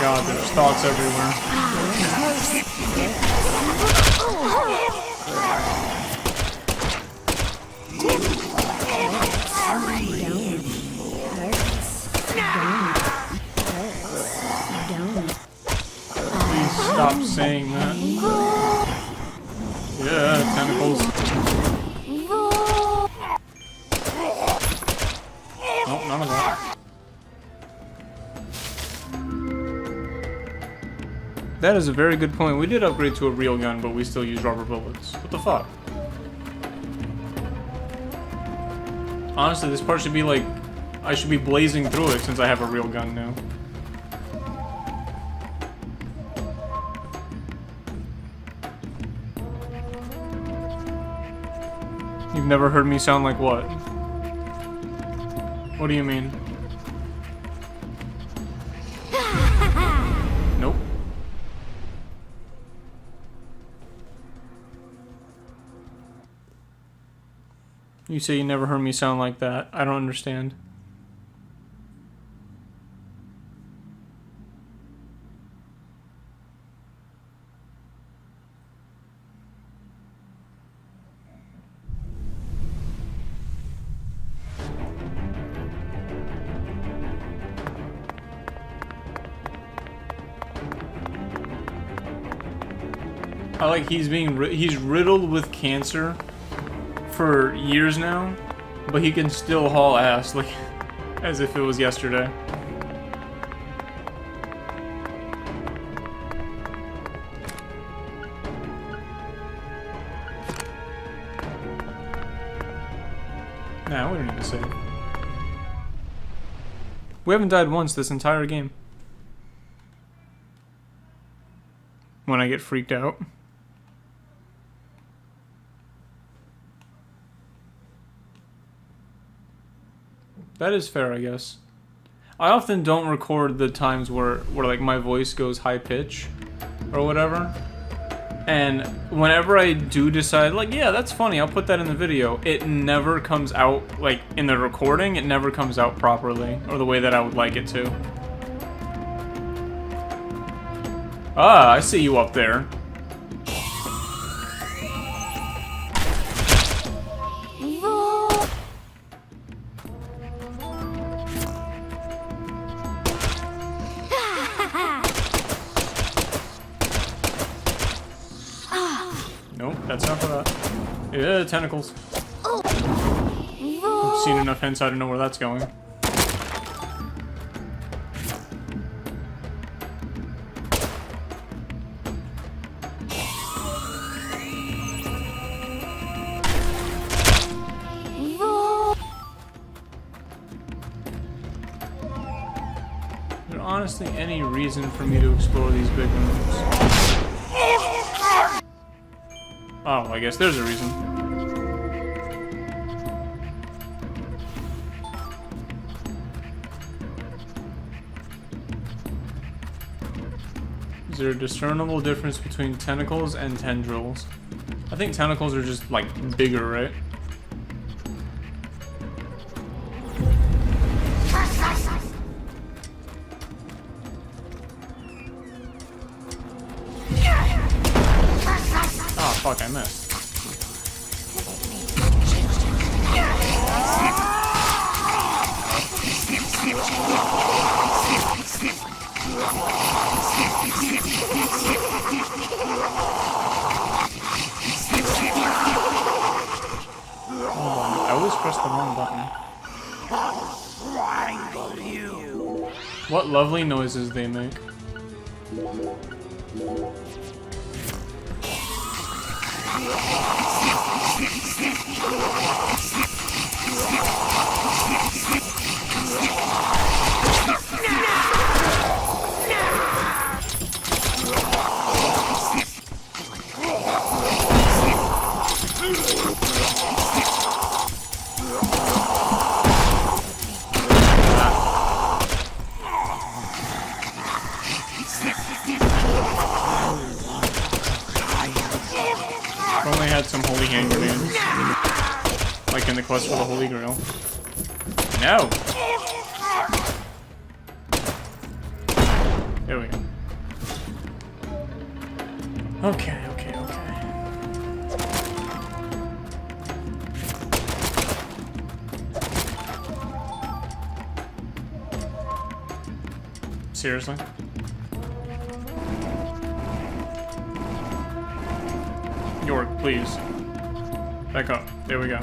God, there's thoughts everywhere. stop saying that. Yeah, tentacles. Nope, none of that. That is a very good point. We did upgrade to a real gun, but we still use rubber bullets. What the fuck? Honestly, this part should be like... I should be blazing through it since I have a real gun now. You've never heard me sound like what? What do you mean? Nope. You say you never heard me sound like that. I don't understand. I like he's riddled with cancer for years now, but he can still haul ass like as if it was yesterday. Nah, we don't need to save. We haven't died once this entire game. When I get freaked out. That is fair, I guess. I often don't record the times where like my voice goes high pitch or whatever. And whenever I do decide, like, yeah, that's funny, I'll put that in the video, it never comes out, like, in the recording, it never comes out properly, or the way that I would like it to. Ah, I see you up there. Nope, that's not for that. Yeah, tentacles. I've seen enough hentai to know where that's going. Is there honestly any reason for me to explore these big rooms? Oh, I guess there's a reason. Is there a discernible difference between tentacles and tendrils? I think tentacles are just, like, bigger, right? Fuck, I missed. I always press the wrong button. What lovely noises they make. Only had some holy hand grenades, like in the quest for the Holy Grail. No. There we go. Okay. Seriously? York, please. Back up. There we go.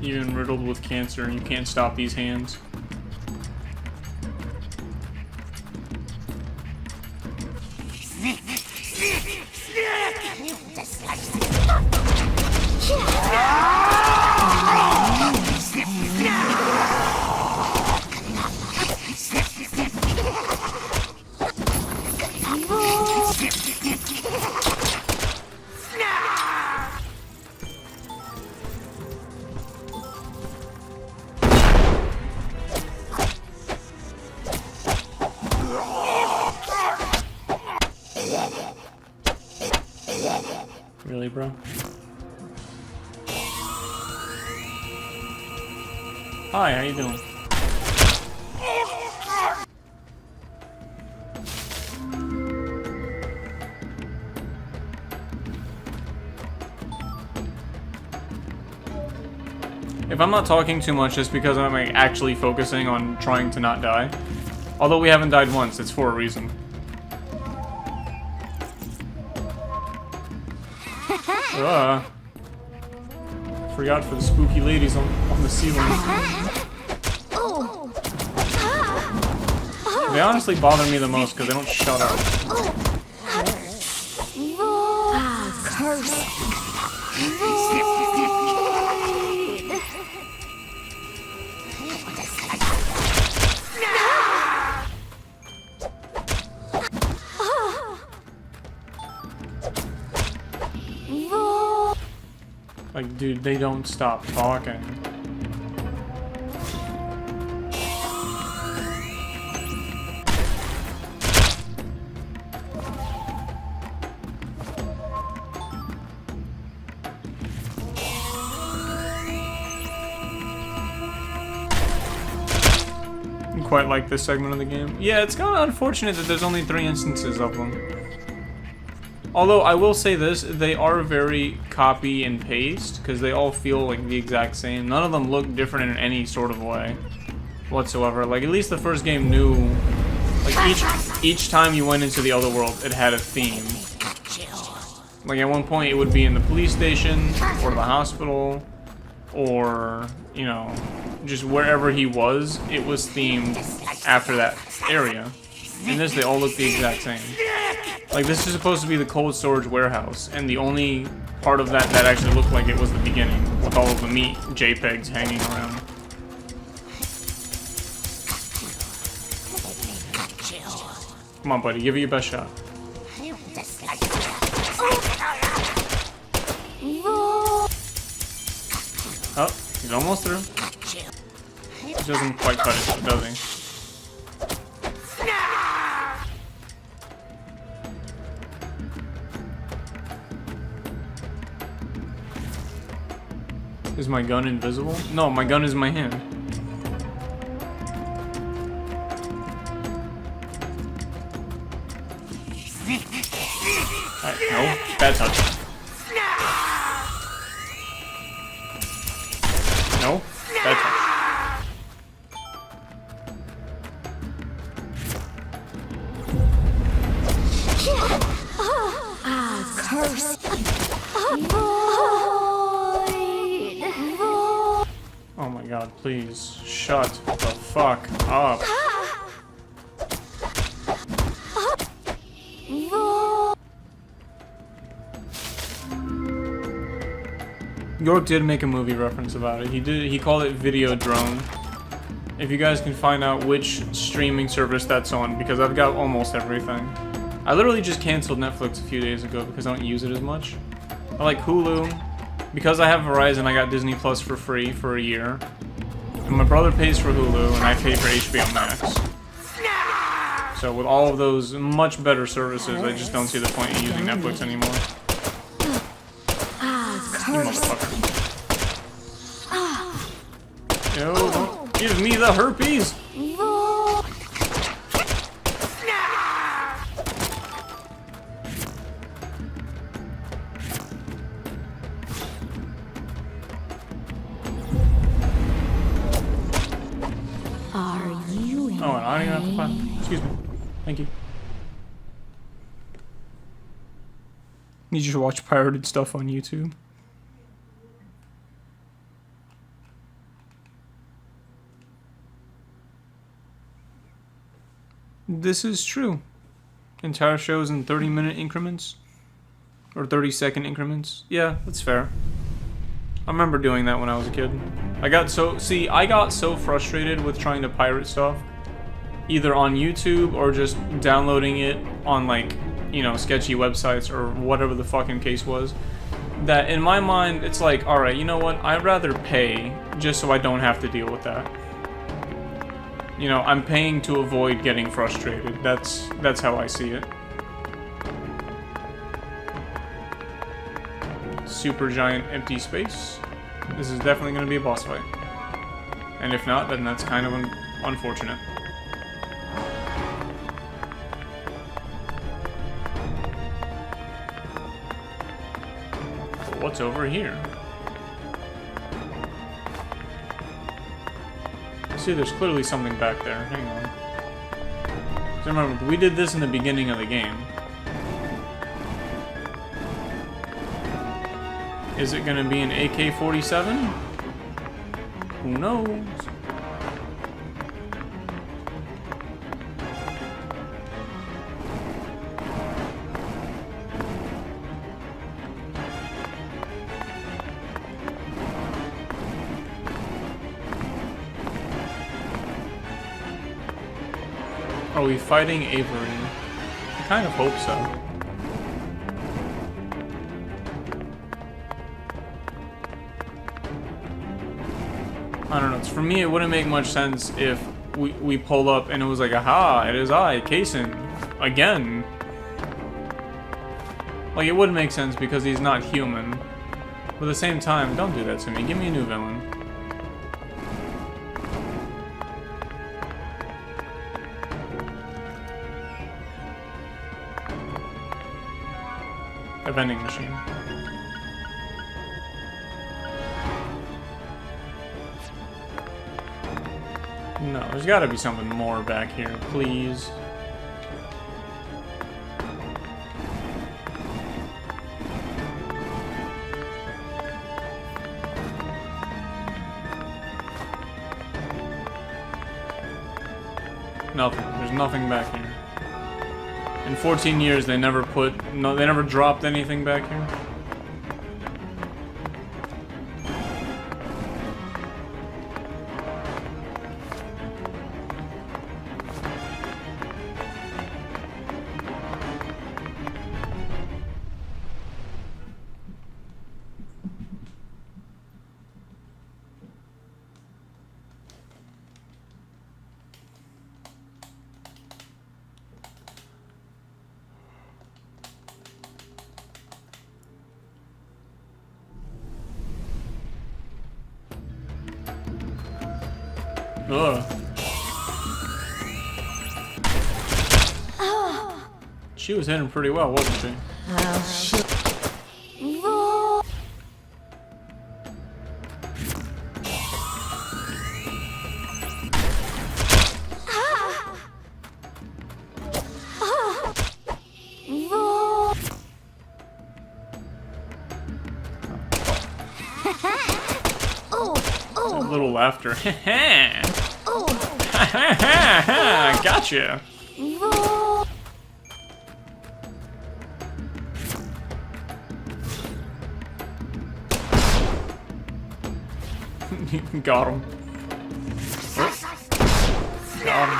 Even riddled with cancer, and you can't stop these hands. Really, bro? Hi, how you doing? If I'm not talking too much, it's because I'm like actually focusing on trying to not die. Although we haven't died once, it's for a reason. Forgot for the spooky ladies on the ceiling. They honestly bother me the most because they don't shut up. Like, dude, they don't stop talking. Quite like this segment of the game. Yeah, it's kind of unfortunate that there's only 3 instances of them. Although, I will say this, they are very copy and paste, because they all feel like the exact same. None of them look different in any sort of way whatsoever. Like, at least the first game knew, like, each time you went into the other world, it had a theme. Like, at one point, it would be in the police station, or the hospital, or, you know, just wherever he was, it was themed after that area. In this, they all look the exact same. Like, this is supposed to be the cold storage warehouse, and the only part of that that actually looked like it was the beginning, with all of the meat JPEGs hanging around. Come on, buddy, give it your best shot. Oh, he's almost through. He doesn't quite cut it, does he? Is my gun invisible? No, my gun is in my hand. Alright, no. Bad touch. No. Bad touch. Curse. Oh my god, please. Shut the fuck up. York did make a movie reference about it. He called it Video Drone. If you guys can find out which streaming service that's on, because I've got almost everything. I literally just canceled Netflix a few days ago because I don't use it as much. I like Hulu. Because I have Verizon, I got Disney Plus for free for a year. And my brother pays for Hulu, and I pay for HBO Max. So with all of those much better services, I just don't see the point in using Netflix anymore. You motherfucker. Yo, don't give me the herpes! Are you in Oh, and I don't even have to find. Excuse me. Thank you. You just watch pirated stuff on YouTube. This is true. Entire shows in 30-minute increments. Or 30-second increments. Yeah, that's fair. I remember doing that when I was a kid. I got so frustrated with trying to pirate stuff. Either on YouTube or just downloading it on, like, you know, sketchy websites or whatever the fucking case was. That in my mind, it's like, alright, you know what? I'd rather pay just so I don't have to deal with that. You know, I'm paying to avoid getting frustrated. That's how I see it. Super giant empty space. This is definitely going to be a boss fight. And if not, then that's kind of unfortunate. But what's over here? See, there's clearly something back there. Hang on. So remember, we did this in the beginning of the game. Is it gonna be an AK-47? Who knows? Are we fighting Avery? I kind of hope so. I don't know. For me, it wouldn't make much sense if we pull up and it was like, aha, it is I, Kaysen, again. Like, it wouldn't make sense because he's not human. But at the same time, don't do that to me. Give me a new villain. A vending machine. No, there's gotta be something more back here, please. Nothing. There's nothing back here. In 14 years, they never dropped anything back here. Ugh. She was hitting pretty well, wasn't she? A little laughter. Gotcha. Got him. Got him.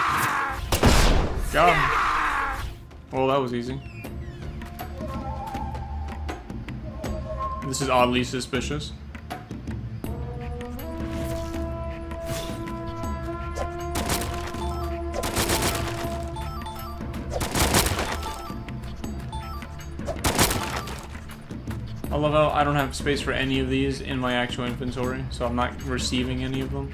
Got him. Well, that was easy. This is oddly suspicious. I love how I don't have space for any of these in my actual inventory, so I'm not receiving any of them.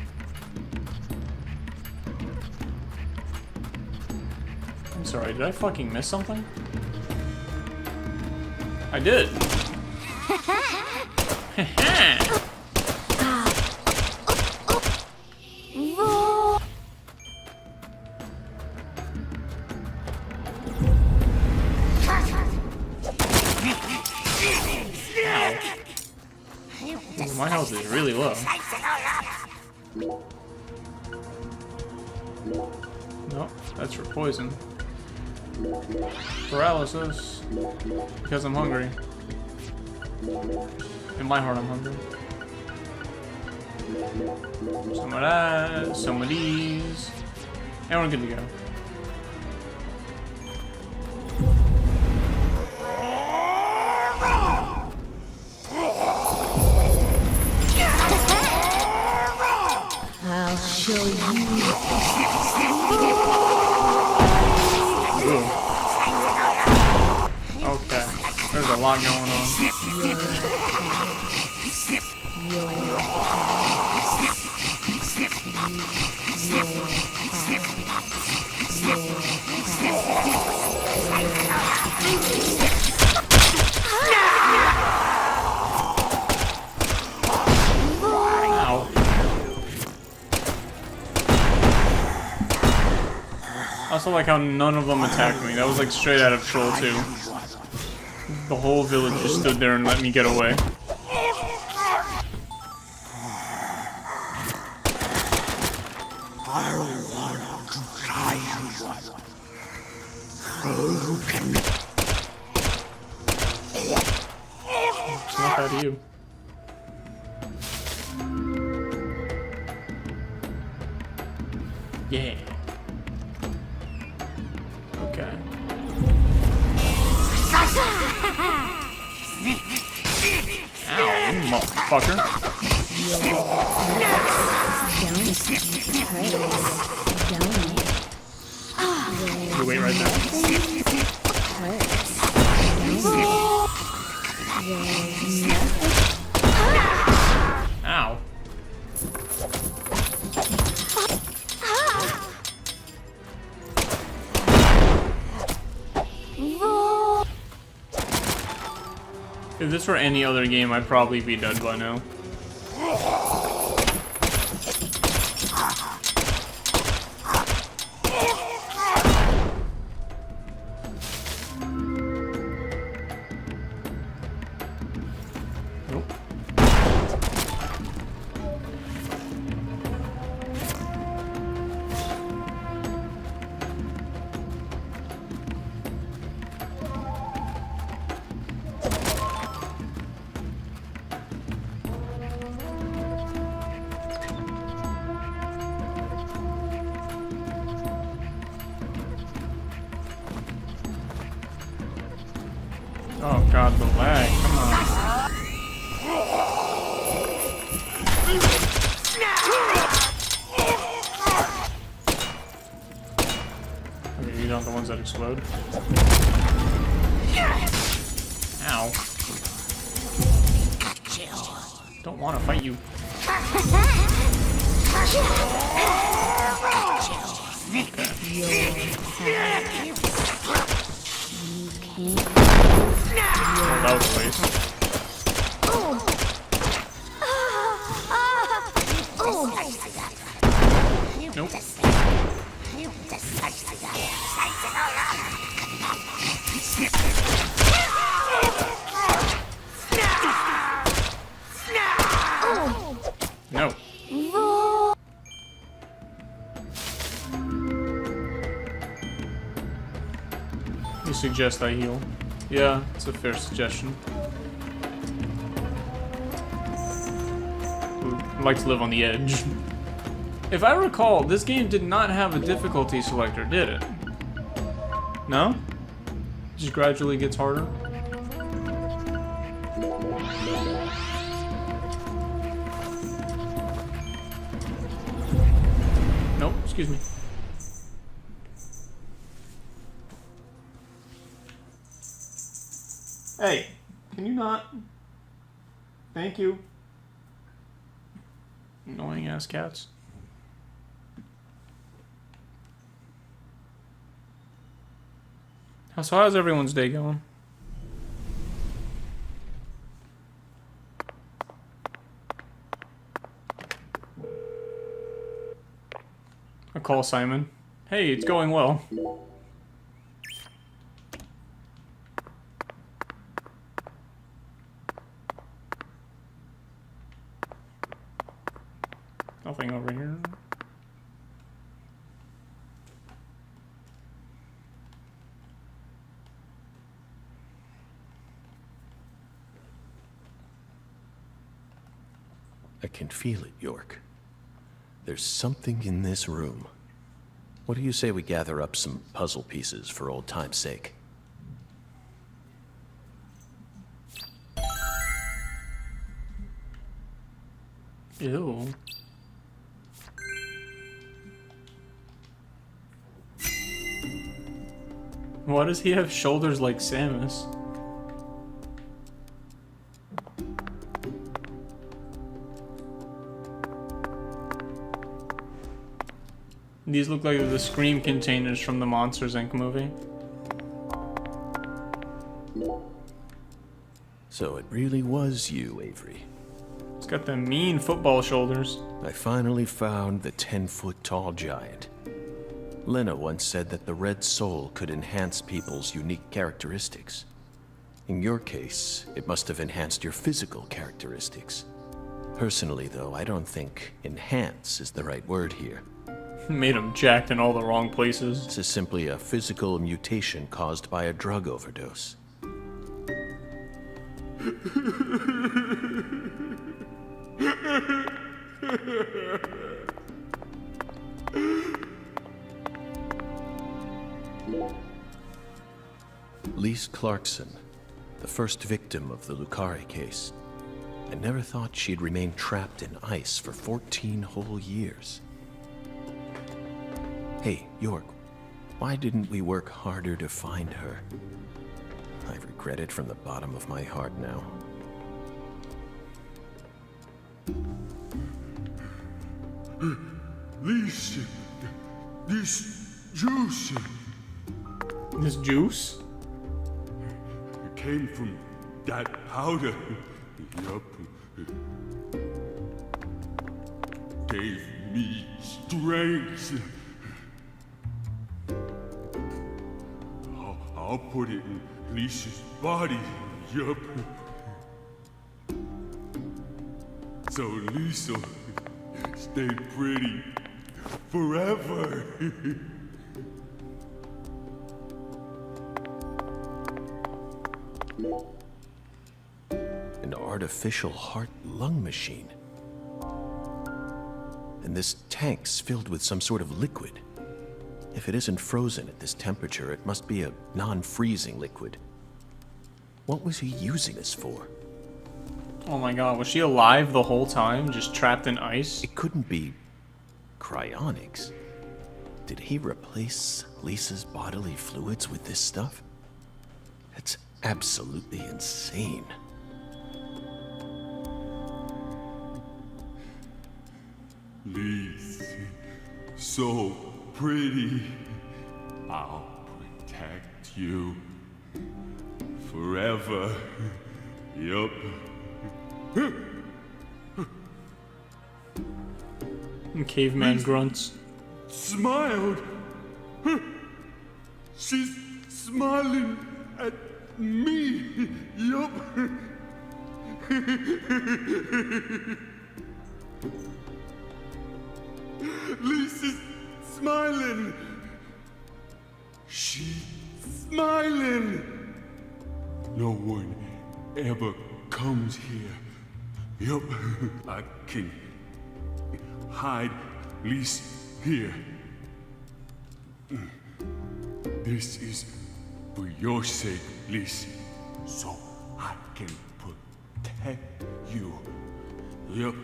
I'm sorry, did I fucking miss something? I did. health is really low. Nope, that's for poison. Paralysis. Because I'm hungry. In my heart, I'm hungry. Some of that, some of these. And we're good to go. I'll show you. Ooh. Okay, there's a lot going on. Ow. I also like how none of them attacked me. That was like straight out of Troll 2. The whole village just stood there and let me get away. It's not that you. Yeah. Okay. Ow, motherfucker. You wait right there. Ow. If this were any other game, I'd probably be dead by now. Nope. Oh god, the lag. Come on. Okay, these aren't the ones that explode. Ow. Don't want to fight you. Oh, that was a waste. Nope. No. You suggest I heal? Yeah, it's a fair suggestion. I like to live on the edge. If I recall, this game did not have a difficulty selector, did it? No? It just gradually gets harder? Nope, excuse me. Hey, can you not? Thank you. Annoying ass cats. So how's everyone's day going? I call Simon. Hey, it's going well. I can feel it, York. There's something in this room. What do you say we gather up some puzzle pieces for old time's sake? Ew. Why does he have shoulders like Samus? These look like the Scream containers from the Monsters, Inc. movie. So it really was you, Avery. It's got the mean football shoulders. I finally found the 10-foot-tall giant. Lena once said that the red soul could enhance people's unique characteristics. In your case, it must have enhanced your physical characteristics. Personally, though, I don't think enhance is the right word here. Made him jacked in all the wrong places. This is simply a physical mutation caused by a drug overdose. Lise Clarkson, the first victim of the Lucari case. I never thought she'd remain trapped in ice for 14 whole years. Hey, York, why didn't we work harder to find her? I regret it from the bottom of my heart now. This juice This juice? came from that powder. Yup. Gave me strength. I'll put it in Lisa's body. Yup. So Lisa stay pretty forever. An artificial heart-lung machine. And this tank's filled with some sort of liquid. If it isn't frozen at this temperature, it must be a non-freezing liquid. What was he using this for? Oh my god, was she alive the whole time, just trapped in ice? It couldn't be cryonics. Did he replace Lisa's bodily fluids with this stuff? That's absolutely insane. Lisa, so pretty. I'll protect you forever. Yup. Caveman grunts. Smiled. She's smiling at me. Yup. Lisa's smiling. She's smiling. No one ever comes here. Yup. I can hide Lisa here. This is for your sake, Lisa. So I can protect you. Yup.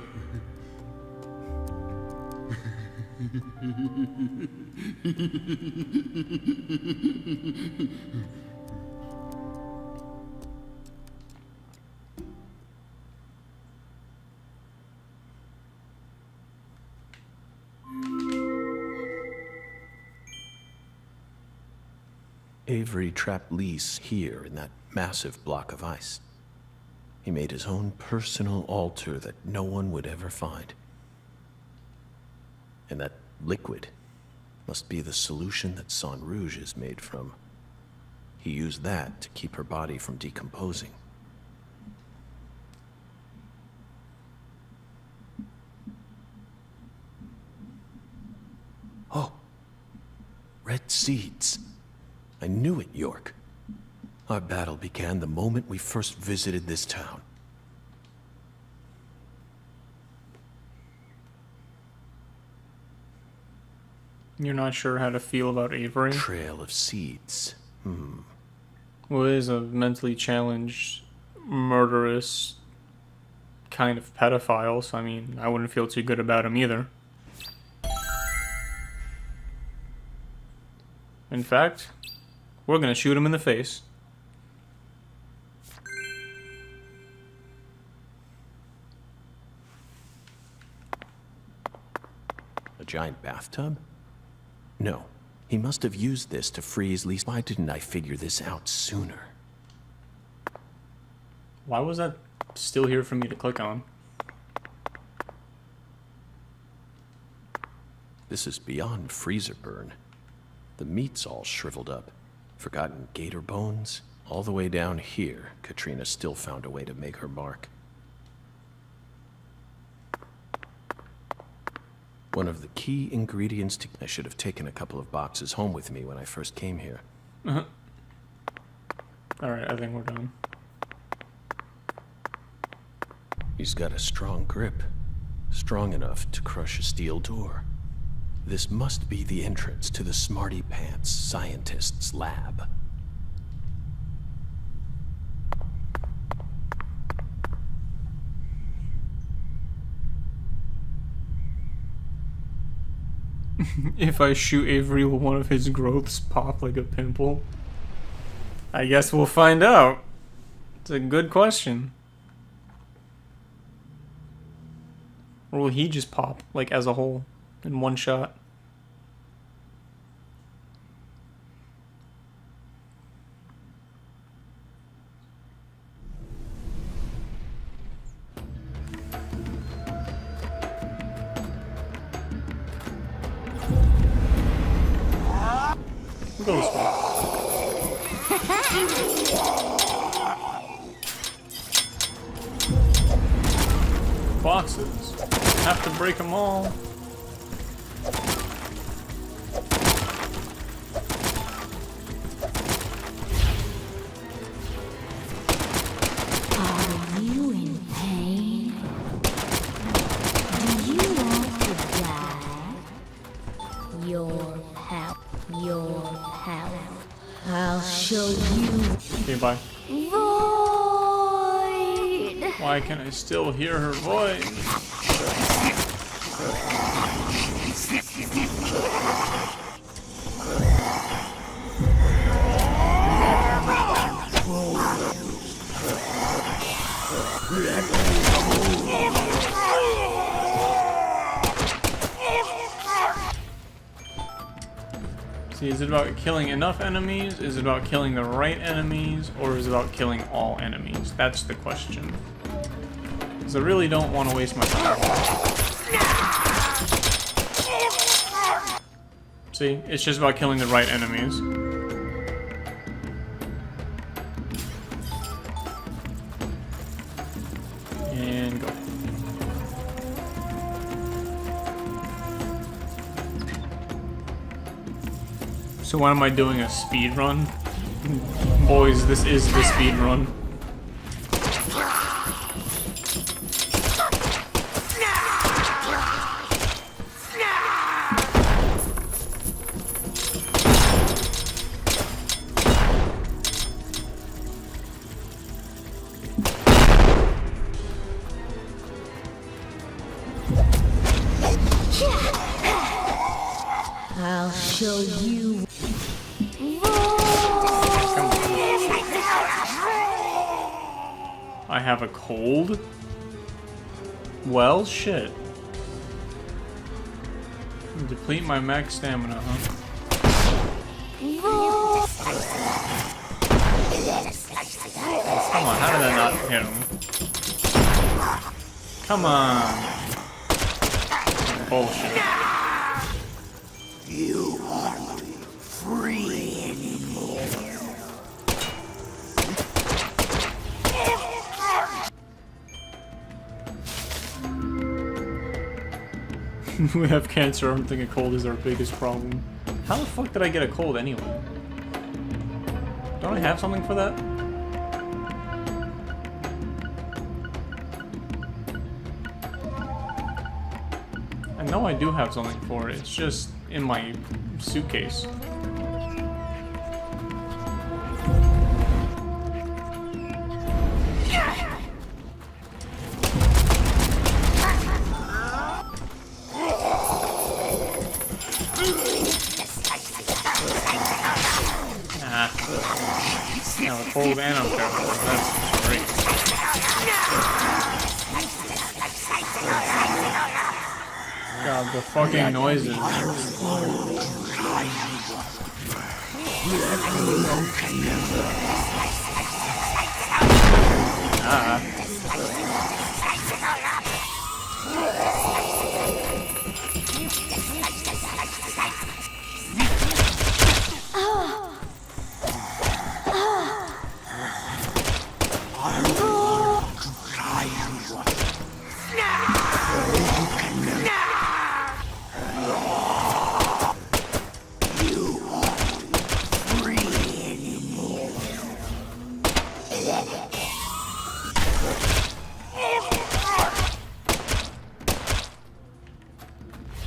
Avery trapped Lise here in that massive block of ice. He made his own personal altar that no one would ever find. And that liquid must be the solution that Saint Rouge is made from. He used that to keep her body from decomposing. Oh, red seeds. I knew it, York. Our battle began the moment we first visited this town. You're not sure how to feel about Avery? Trail of seeds. Well, he is a mentally challenged, murderous kind of pedophile, so I mean, I wouldn't feel too good about him either. In fact, we're gonna shoot him in the face. A giant bathtub? No. He must have used this to freeze Lisa. Why didn't I figure this out sooner? Why was that still here for me to click on? This is beyond freezer burn. The meat's all shriveled up. Forgotten gator bones. All the way down here, Katrina still found a way to make her mark. One of the key ingredients to... I should have taken a couple of boxes home with me when I first came here. Alright, I think we're done. He's got a strong grip. Strong enough to crush a steel door. This must be the entrance to the Smarty Pants scientist's lab. If I shoot Avery, will one of his growths pop like a pimple? I guess we'll find out. It's a good question. Or will he just pop, like, as a whole, in one shot? We'll go this way. Boxes. Have to break them all. Are you in pain? Do you want to die? Your power. I'll show you. Okay, bye. Void. Why can I still hear her voice? See, is it about killing enough enemies? Is it about killing the right enemies? Or is it about killing all enemies? That's the question. Because I really don't want to waste my time. See, it's just about killing the right enemies. And go. So why am I doing a speed run? Boys, this is the speed run. I'll show you. I have a cold? Well, shit. Deplete my max stamina, huh? Come on, how did I not hit him? Come on. Bullshit. You aren't free anymore. We have cancer. I don't think a cold is our biggest problem. How the fuck did I get a cold anyway? Don't I have something for that? I know I do have something for it. It's just in my suitcase. Now the cold and I'm terrible. That's great. God, the fucking noises.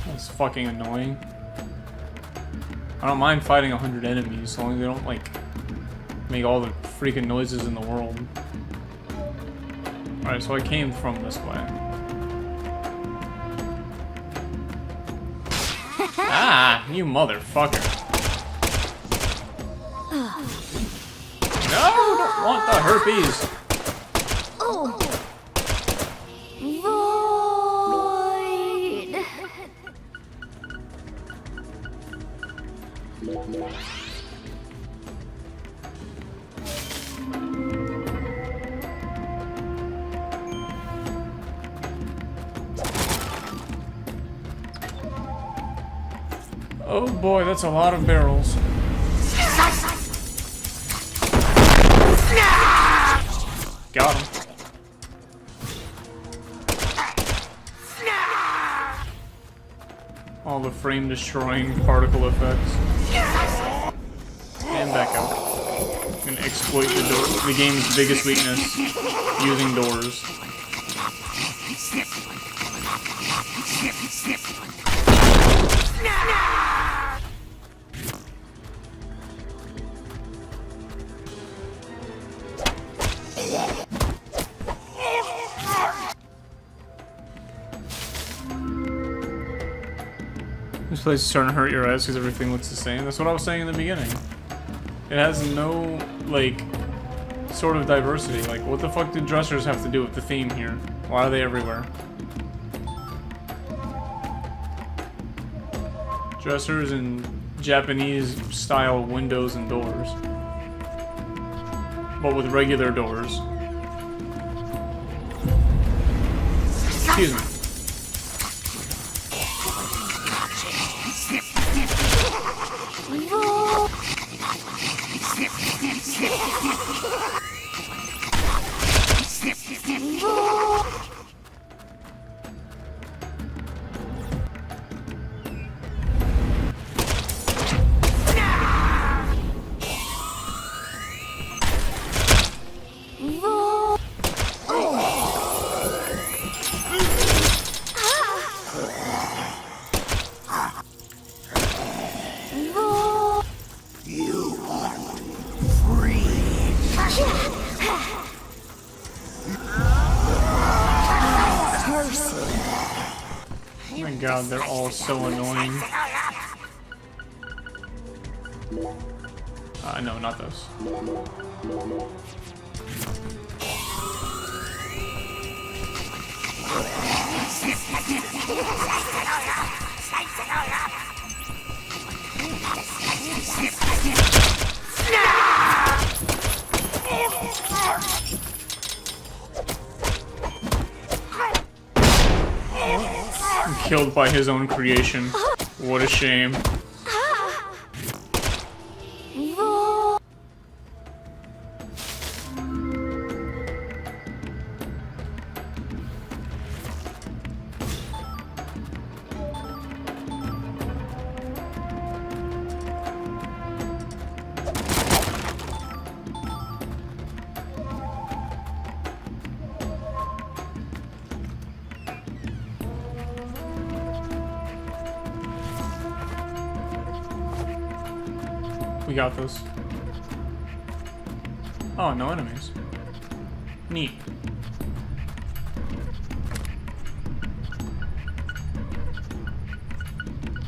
That's fucking annoying. I don't mind fighting 100 enemies so long as they don't like make all the freaking noises in the world. Alright, so I came from this way. Ah, you motherfucker. No, I don't want the herpes. Oh boy, that's a lot of barrels. Got him. All the frame destroying particle effects. And back out. And exploit the game's biggest weakness, using doors. This place is starting to hurt your eyes because everything looks the same. That's what I was saying in the beginning. It has no, like, sort of diversity. Like, what the fuck do dressers have to do with the theme here? Why are they everywhere? Dressers and Japanese-style windows and doors. But with regular doors. Excuse me. Oh my god, they're all so annoying. No, not those. Killed by his own creation. What a shame. We got this. Oh, no enemies. Neat.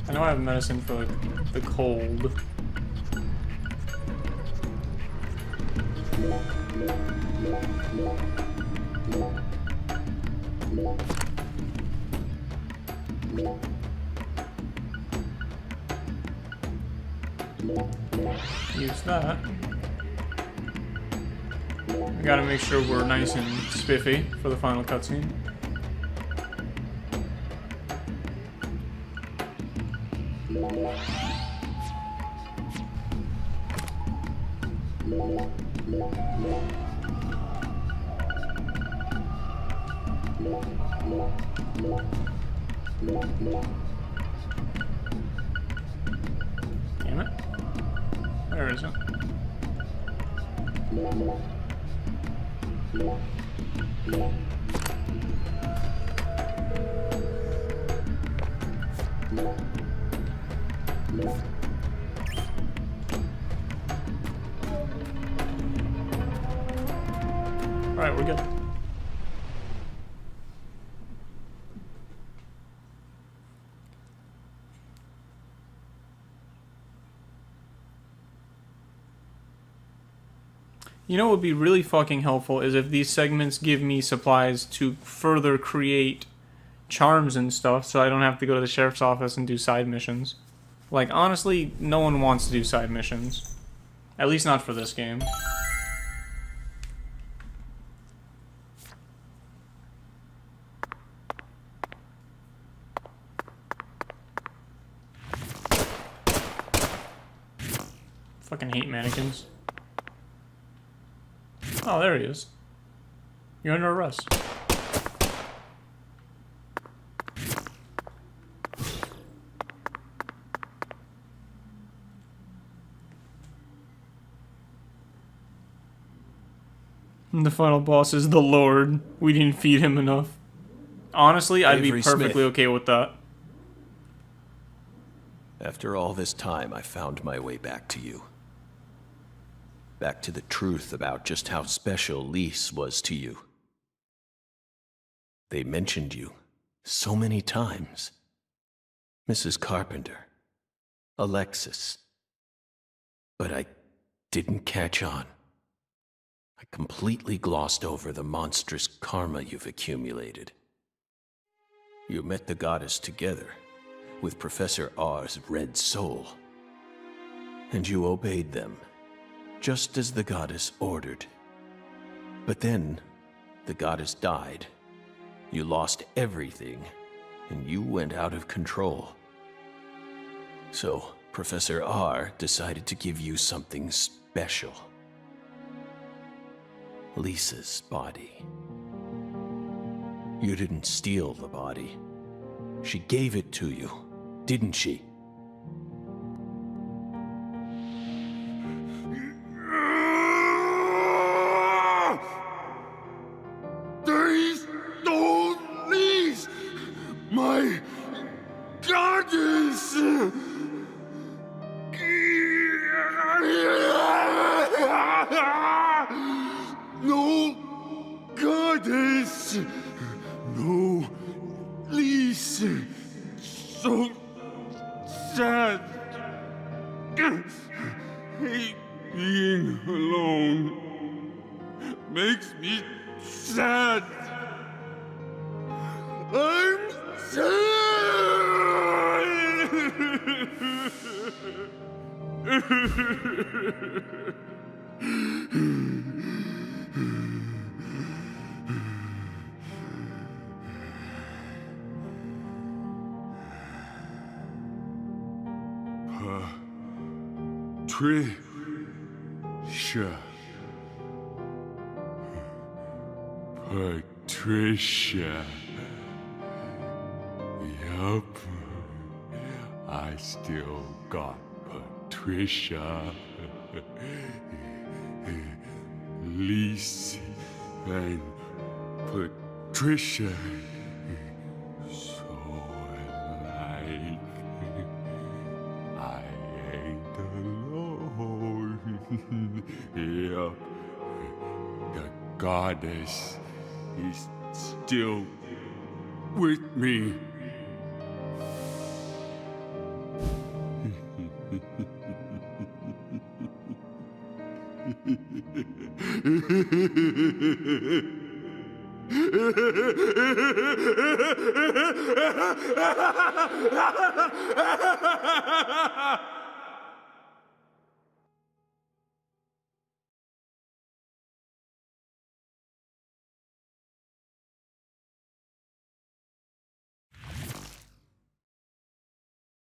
I know I have medicine for like, the cold. Use that. We gotta make sure we're nice and spiffy for the final cutscene. Damn it. Where is it? Alright, we're good. You know what would be really fucking helpful is if these segments give me supplies to further create charms and stuff so I don't have to go to the sheriff's office and do side missions. Like, honestly, no one wants to do side missions. At least not for this game. Fucking hate mannequins. Oh, there he is. You're under arrest. And the final boss is the Lord. We didn't feed him enough. Honestly, I'd be Avery perfectly Smith. okay with that. After all this time, I found my way back to you. Back to the truth about just how special Lise was to you. They mentioned you so many times. Mrs. Carpenter, Alexis. But I didn't catch on. I completely glossed over the monstrous karma you've accumulated. You met the goddess together with Professor R's red soul. And you obeyed them, just as the goddess ordered. But then, the goddess died. You lost everything, and you went out of control. So, Professor R decided to give you something special. Lisa's body. You didn't steal the body. She gave it to you, didn't she? They stole Lise, my goddess! No goddess! No Lise! So sad! Hate being alone. Makes me sad. I'm Patricia. Patricia. Yup. I still got Patricia. Lise and Patricia. So alike. I ain't alone. Yeah. The goddess is still with me.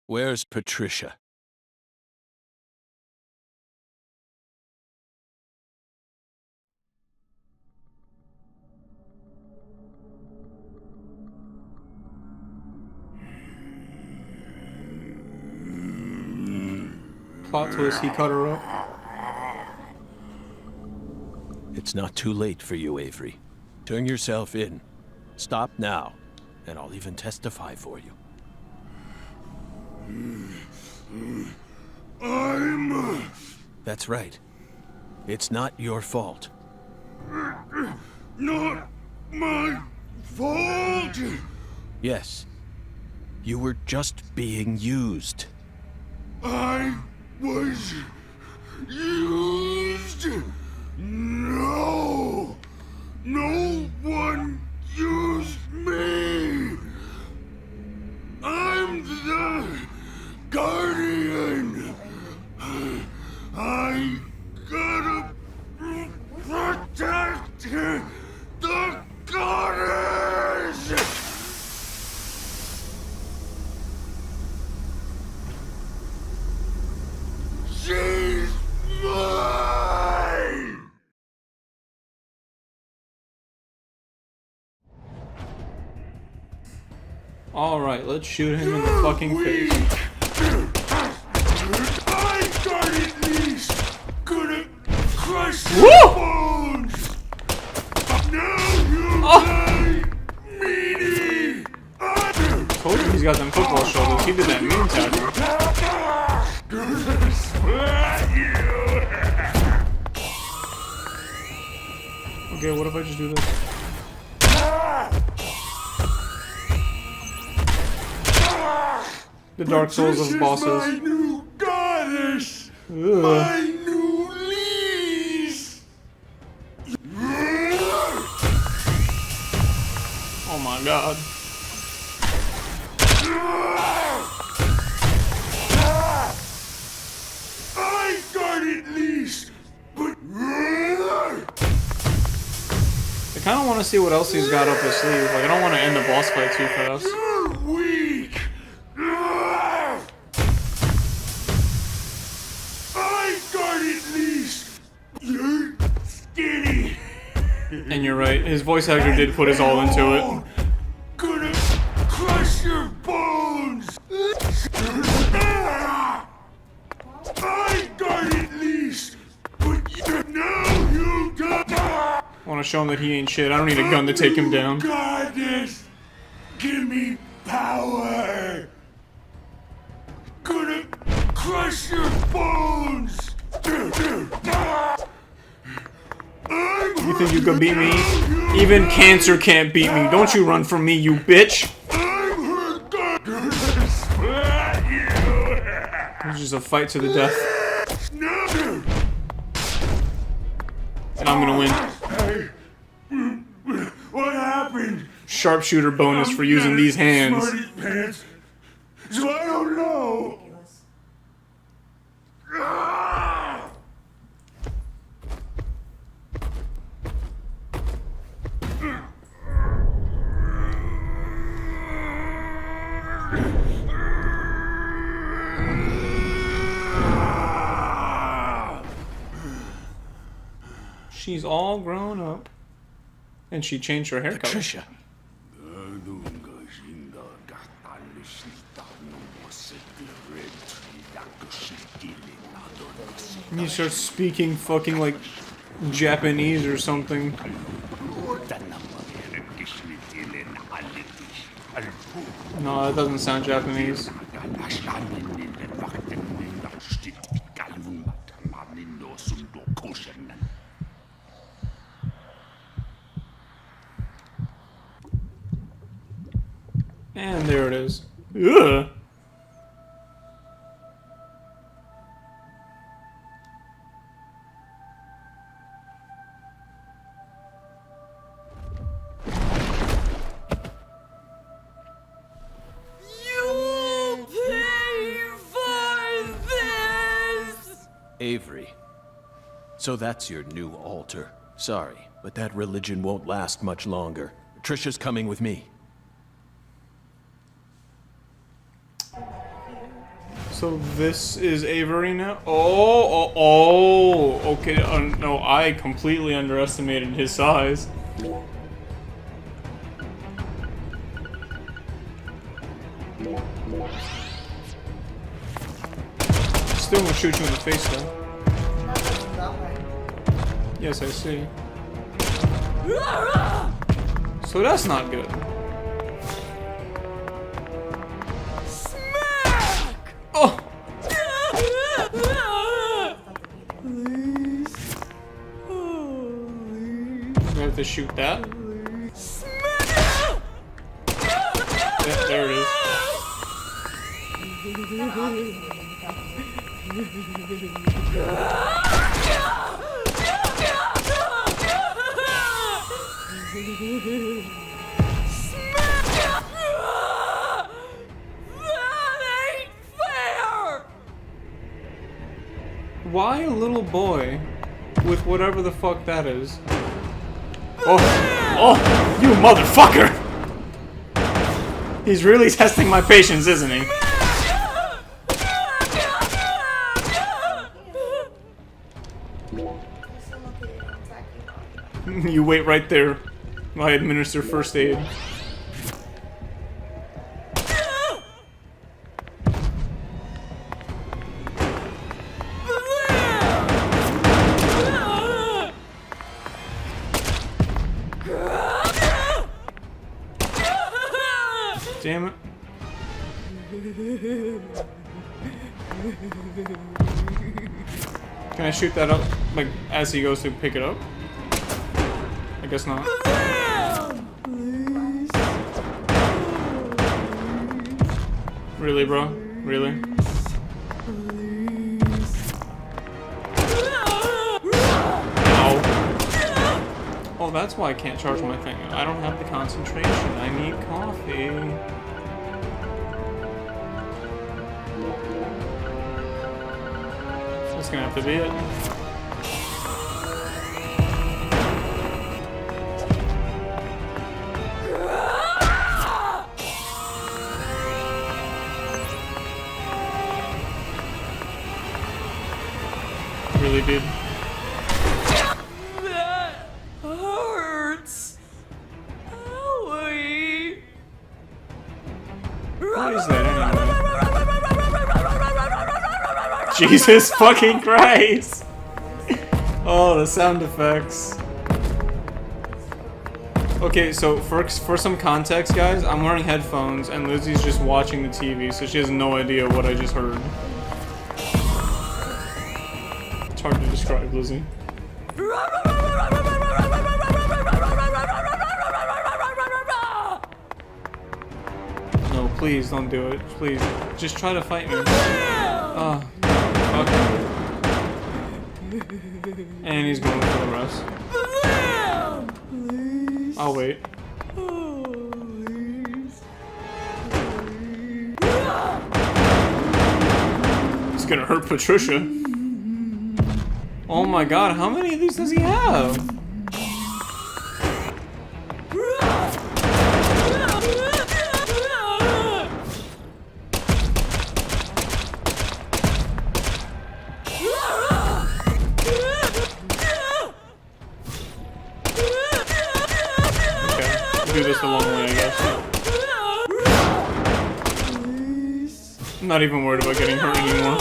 Where's Patricia? Plot twist, he cut her up. It's not too late for you, Avery. Turn yourself in. Stop now, and I'll even testify for you. That's right. It's not your fault. Not my fault! Yes. You were just being used. I was used. No! No one used me! I'm the guardian! I gotta protect the goddess! She's mine! Alright, let's shoot him in the fucking face. I got it, least! Gonna crush Woo! your bones! Now you die, meanie! Told you he's got them football shoulders. He did that mean tackle. Okay, what if I just do this? The Dark Souls of bosses. My new goddess! Ugh. My new lease! Oh my god. I got it least, but I kind of want to see what else he's got up his sleeve. Like, I don't want to end the boss fight too fast. you're weak. I got it least. You're skinny. And you're right, his voice actor did put his all into it. Gonna crush your bones. I got it least, but now you die. I want to show him that he ain't shit. I don't need a gun to take him down. Goddess, give me power. Gonna crush your bones. You think you can beat me? Even cancer can't beat me. Don't you run from me, you bitch. I'm her goddess. It's just a fight to the death. No. And I'm gonna win. What happened? Sharpshooter bonus for using these hands. Smarty pants. So I don't know. Ah! She's all grown up. And she changed her hair color. Patricia. And he starts speaking fucking like Japanese or something. No, that doesn't sound Japanese. And there it is. Ugh. You pay for this! Avery. So that's your new altar. Sorry, but that religion won't last much longer. Trisha's coming with me. So this is Avery now? Oh, okay. No, I completely underestimated his size. Still gonna shoot you in the face though. Yes, I see. So that's not good. Smack! Oh! You have to shoot that. Yeah, there it is. That ain't fair! Why a little boy with whatever the fuck that is? Oh, oh, you motherfucker! He's really testing my patience, isn't he? You wait right there while I administer first aid. Damn it. Can I shoot that up, like, as he goes to pick it up? I guess not. Really, bro? Really? Ow. Oh, that's why I can't charge my thing. I don't have the concentration. I need coffee. That's gonna have to be it. Really did. That hurts. Owie. What is that anyway? Jesus fucking Christ! Oh, the sound effects. Okay, so for some context, guys, I'm wearing headphones and Lizzie's just watching the TV, so she has no idea what I just heard. It's hard to describe, Lizzie. No, please don't do it. Please, just try to fight me. Oh, fuck. And he's going for the rest. I'll wait. It's gonna hurt Patricia. Oh my god, how many of these does he have? Do this the long way, I guess. I'm not even worried about getting hurt anymore.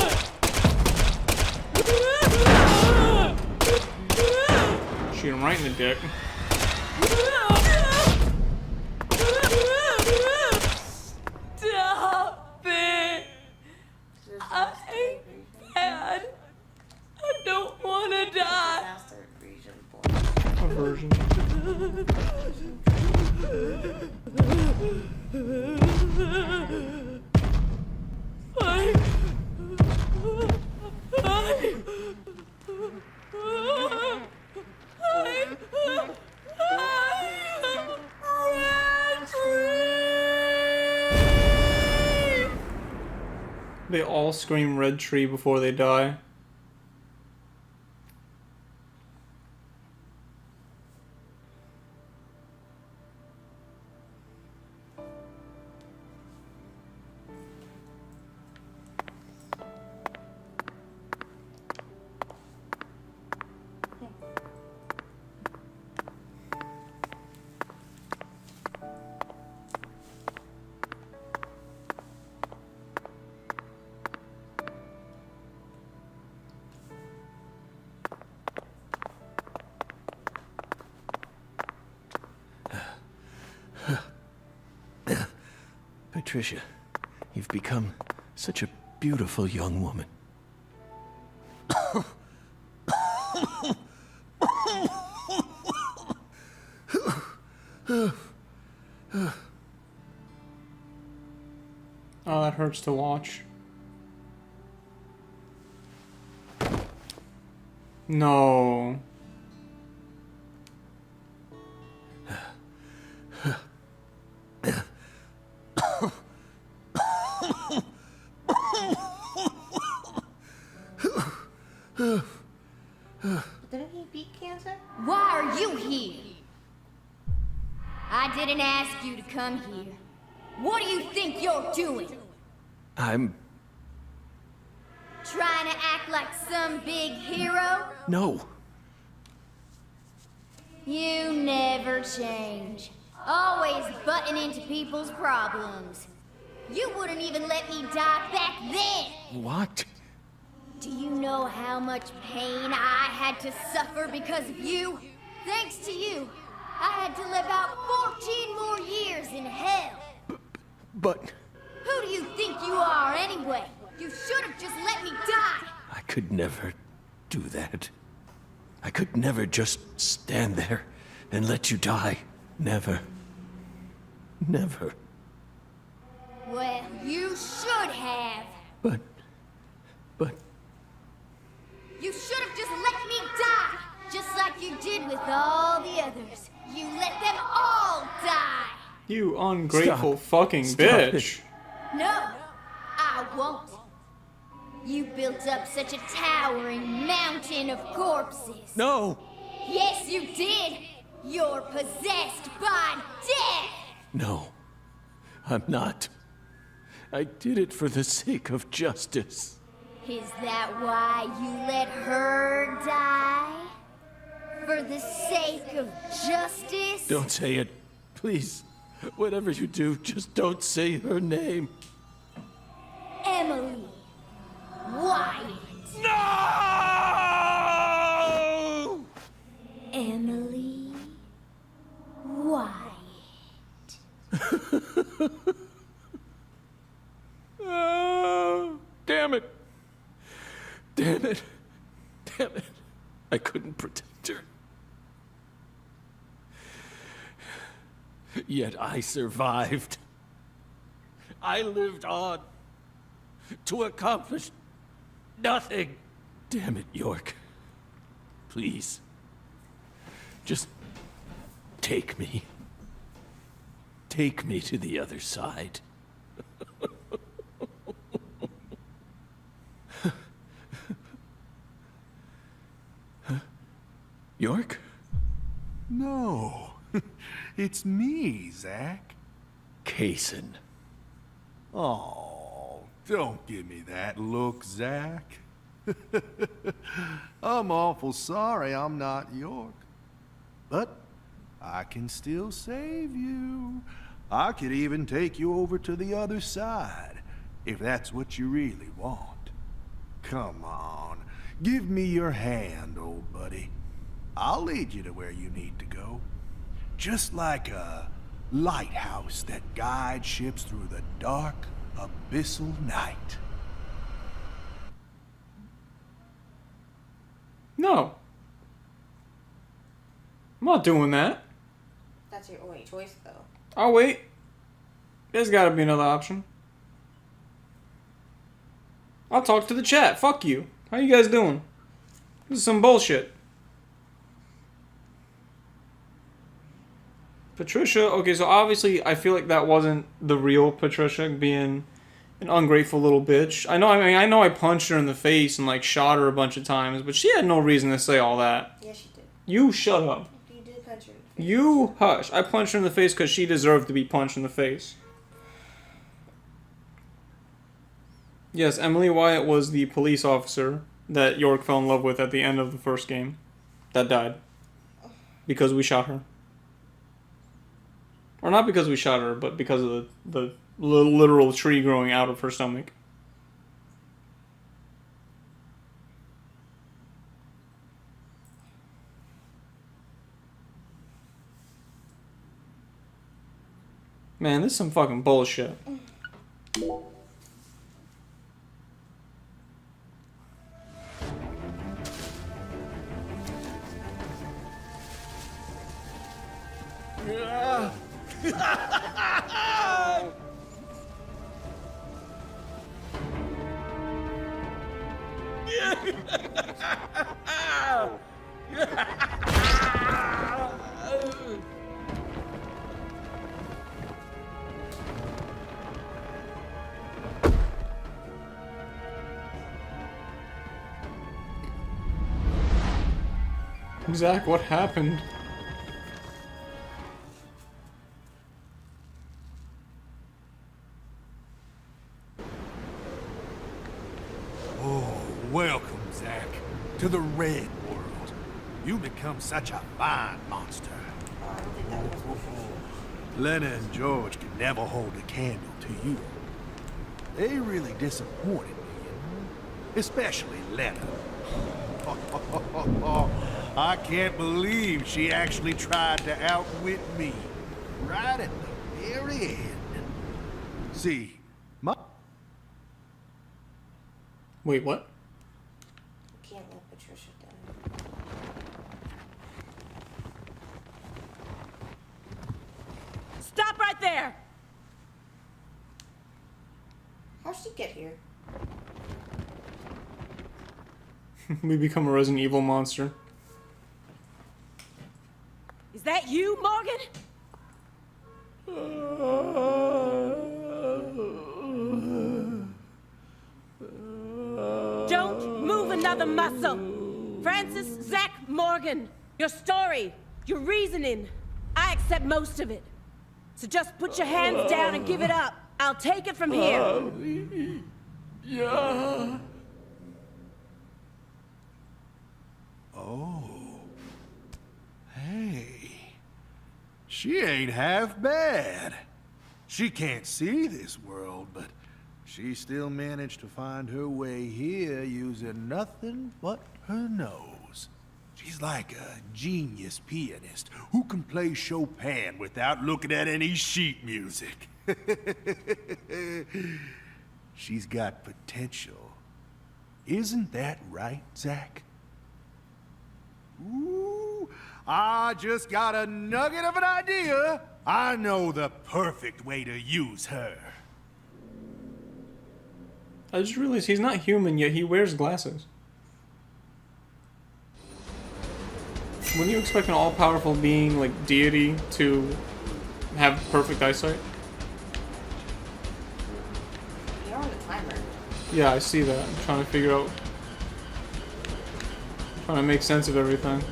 Shoot him right in the dick. Stop it! I ain't bad. I don't want to die. A version. They all scream red tree before they die. Patricia, you've become such a beautiful young woman. Oh, that hurts to watch. No. Didn't he beat cancer? Why are you here? I didn't ask you to come here. What do you think you're doing? I'm... Trying to act like some big hero? No. You never change. Always butting into people's problems. You wouldn't even let me die back then! What? Do you know how much pain I had to suffer because of you? Thanks to you, I had to live out 14 more years in hell. But... Who do you think you are anyway? You should have just let me die! I could never do that. I could never just stand there and let you die. Never. Never. Well, you should have. But... You should have just let me die! Just like you did with all the others. You let them all die! You ungrateful Stop. fucking Stop bitch. No, I won't. You built up such a towering mountain of corpses. No! Yes, you did! You're possessed by death! No. I'm not. I did it for the sake of justice. Is that why you let her die? For the sake of justice? Don't say it. Please. Whatever you do, just don't say her name. Emily Wyatt. No! Emily Wyatt. Oh, damn it. Damn it. Damn it. I couldn't protect her. Yet I survived. I lived on to accomplish nothing. Damn it, York. Please. Just take me. Take me to the other side. York? No. It's me, Zach. Kaysen. Oh, don't give me that look, Zach. I'm awful sorry I'm not York. But I can still save you. I could even take you over to the other side, if that's what you really want. Come on, give me your hand, old buddy. I'll lead you to where you need to go. Just like a lighthouse that guides ships through the dark, abyssal night. No. not doing that. That's your only choice, though. I'll wait. There's gotta be another option. I'll talk to the chat. Fuck you. How you guys doing? This is some bullshit. Patricia, okay, so obviously I feel like that wasn't the real Patricia being an ungrateful little bitch. I know I punched her in the face and like shot her a bunch of times, but she had no reason to say all that. Yes, she did. You shut up. You did punch her in the face. You hush. I punched her in the face because she deserved to be punched in the face. Yes, Emily Wyatt was the police officer that York fell in love with at the end of the first game. That died. Because we shot her. Or not because we shot her, but because of the literal tree growing out of her stomach. Man, this is some fucking bullshit. Zach, what happened? Oh, welcome, Zach, to the Red World. You become such a fine monster. I don't think that was before. Lena and George can never hold a candle to you. They really disappointed me, especially Lena. I can't believe she actually tried to outwit me. Right at the very end. See, my... Wait, what? You can't let Patricia die. Stop right there! How'd she get here? We become a Resident Evil monster. Is that you, Morgan? Don't move another muscle. Francis Zach Morgan, your story, your reasoning, I accept most of it. So just put your hands down and give it up. I'll take it from here. Yeah. Oh. Hey. She ain't half bad. She can't see this world, but she still managed to find her way here using nothing but her nose. She's like a genius pianist who can play Chopin without looking at any sheet music. She's got potential. Isn't that right, Zach? Ooh, I just got a nugget of an idea. I know the perfect way to use her. I just realized he's not human, yet he wears glasses. Wouldn't you expect an all-powerful being like deity to have perfect eyesight? You're on the timer. Yeah, I see that. I'm trying to figure out... trying to make sense of everything.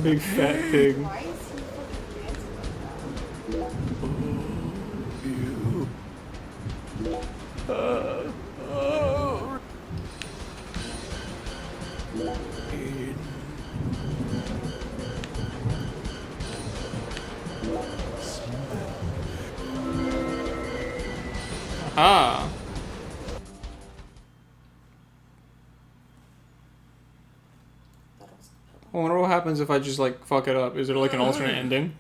Big fat pig. Why is he fucking dancing like Ah. I wonder what happens if I just like fuck it up. Is there like an alternate ending?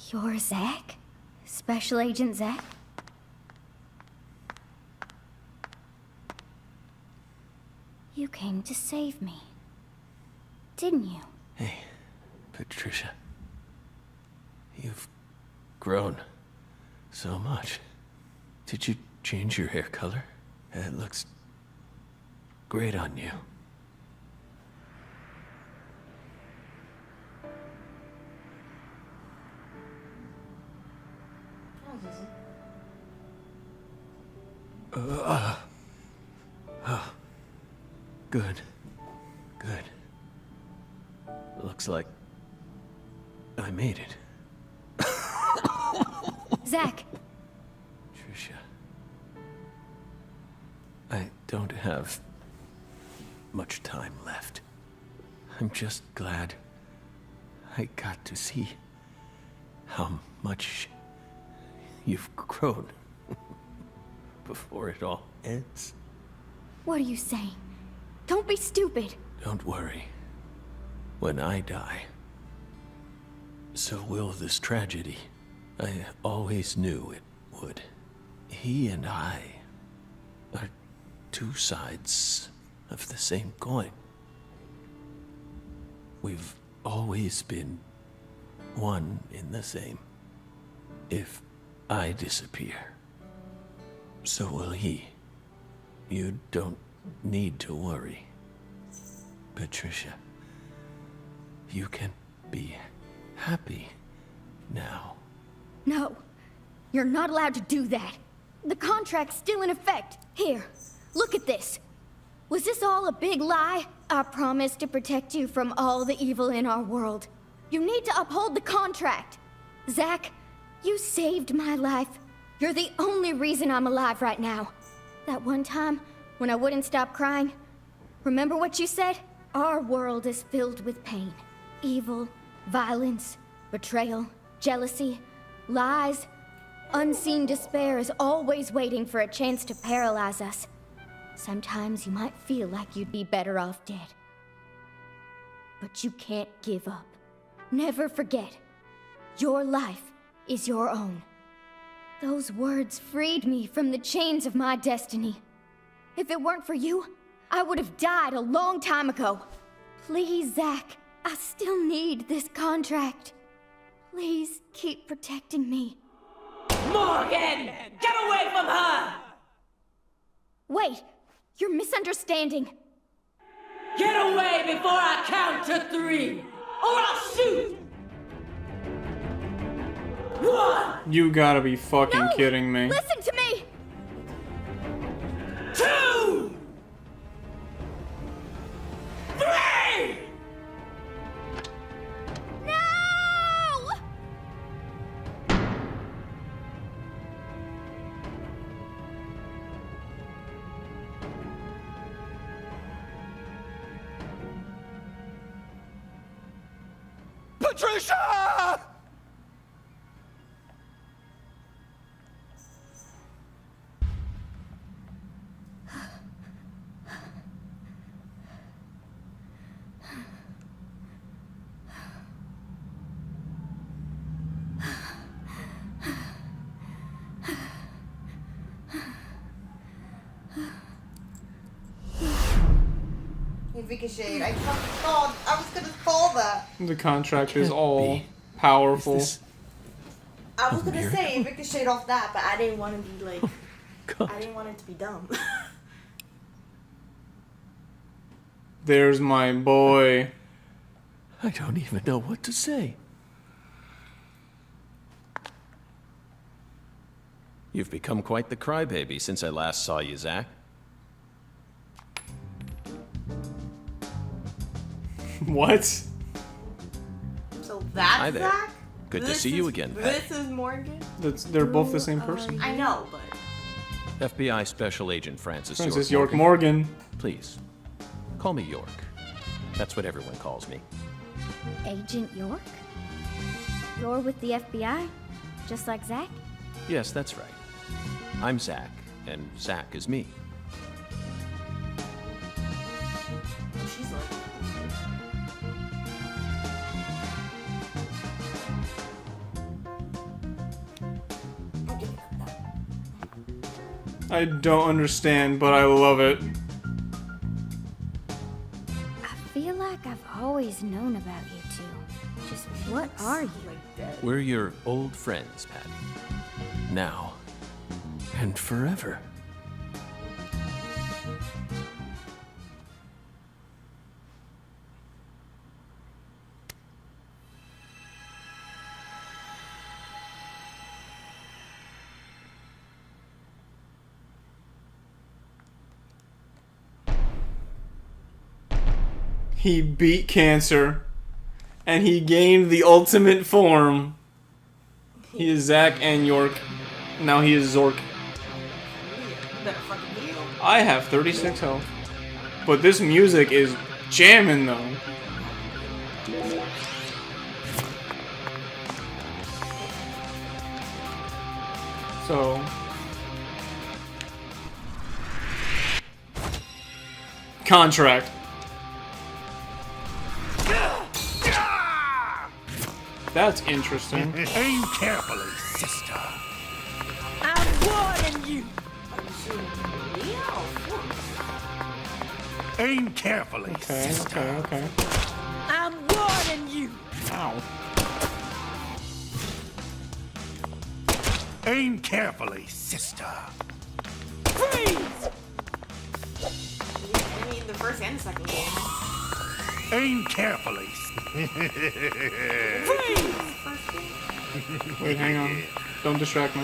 You're Zach? Special Agent Zach? You came to save me, didn't you? Hey, Patricia. You've grown so much. Did you change your hair color? It looks great on you. Good. Good. Looks like I made it. Zach! Tricia. I don't have much time left. I'm just glad I got to see how much you've grown before it all ends. What are you saying? Don't be stupid. Don't worry. When I die, so will this tragedy. I always knew it would. He and I are two sides of the same coin. We've always been one in the same. If I disappear, so will he. You don't need to worry. Patricia, you can be happy now. No, you're not allowed to do that. The contract's still in effect. Here, look at this. Was this all a big lie? I promised to protect you from all the evil in our world. You need to uphold the contract. Zach, you saved my life. You're the only reason I'm alive right now. That one time, when I wouldn't stop crying, remember what you said? Our world is filled with pain. Evil, violence, betrayal, jealousy, lies. Unseen despair is always waiting for a chance to paralyze us. Sometimes you might feel like you'd be better off dead. But you can't give up. Never forget. Your life is your own. Those words freed me from the chains of my destiny. If it weren't for you, I would have died a long time ago. Please, Zach, I still need this contract. Please keep protecting me. Morgan! Get away from her! Wait, you're misunderstanding. Get away before I count to 3, or I'll shoot! 1, You gotta be fucking No! kidding me. Listen to me! 2, 3! No! Patricia! Ricochet. I fucking called. I was gonna call that. The contract is Can't all be. powerful. Is I was gonna miracle? say ricocheted off that, but I didn't want to be like. God. I didn't want it to be dumb. There's my boy. I don't even know what to say. You've become quite the crybaby since I last saw you, Zach. What? So that's Hi there. Zach? Good to This see you is- again, Pat. This is Morgan. They're both the same person. I know, but FBI Special Agent Francis York Morgan. Please, call me York. That's what everyone calls me. Agent York? You're with the FBI? Just like Zach? Yes, that's right. I'm Zach, and Zach is me. She's like, I don't understand, but I love it. I feel like I've always known about you two. Just what are you? We're your old friends, Patty. Now and forever. He beat cancer, and he gained the ultimate form. He is Zach and York. Now he is Zork. better fucking heal. I have 36 health. But this music is jamming though. So... contract. That's interesting. Aim carefully, sister. I'm warning you. Are you shooting me or Forrest? Aim carefully, Okay, sister. okay. I'm warning you. Ow. Aim carefully, sister. Freeze! I mean, the first and the second game. Aim carefully. Freeze! First game. Wait, hang on. Don't distract me.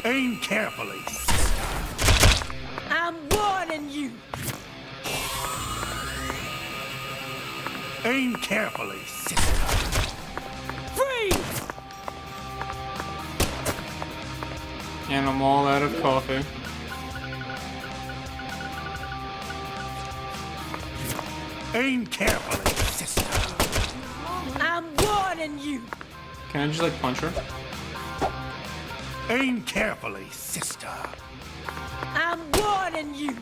Aim carefully, sister. I'm warning you. Aim carefully, sister. Freeze! And I'm all out of coffee. Aim carefully, sister. I'm warning you. Can I just like punch her? Aim carefully, sister. I'm warning you.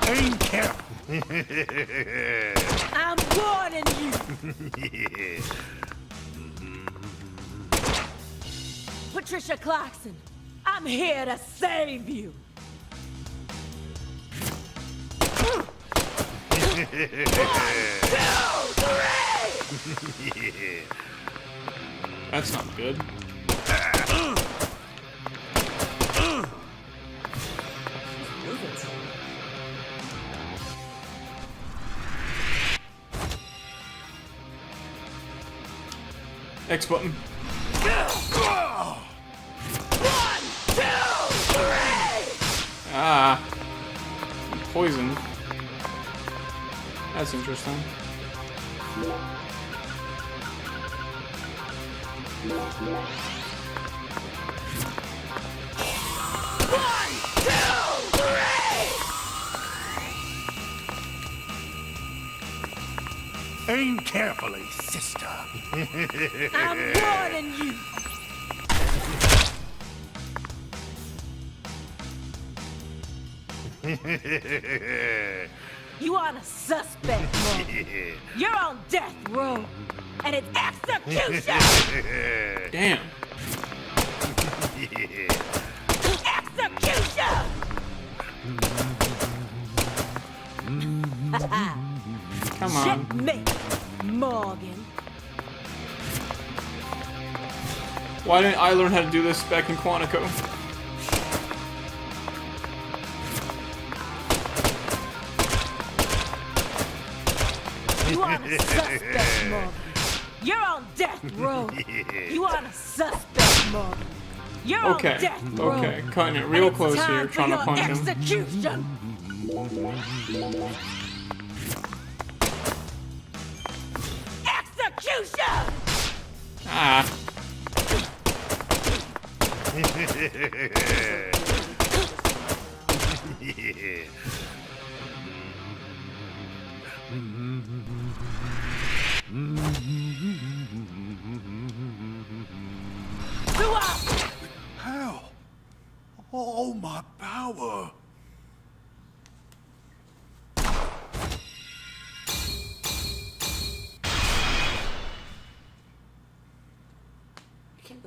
Aim carefully. I'm warning you. Patricia Clarkson, I'm here to save you. That's not good. X button. Ah. I'm poisoned. That's interesting. Aim carefully, sister. I'm warning you. You are the suspect, Morgan. You're on death row, and it's execution! Damn. Execution! Come on. Checkmate, Morgan. Why didn't I learn how to do this back in Quantico? You are the suspect, Morgan. You're on death row. You are the suspect, Morgan. You're Okay, on death row. okay. Cutting it real And it's close time here, for trying to your punch him. execution. Execution! Ah.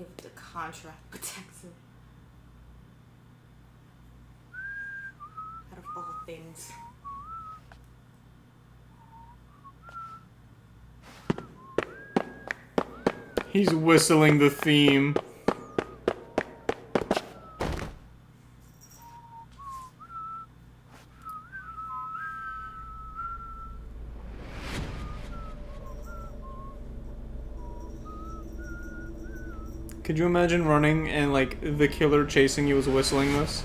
If the contract protects him. Out of all things. He's whistling the theme. Could you imagine running and like the killer chasing you was whistling this?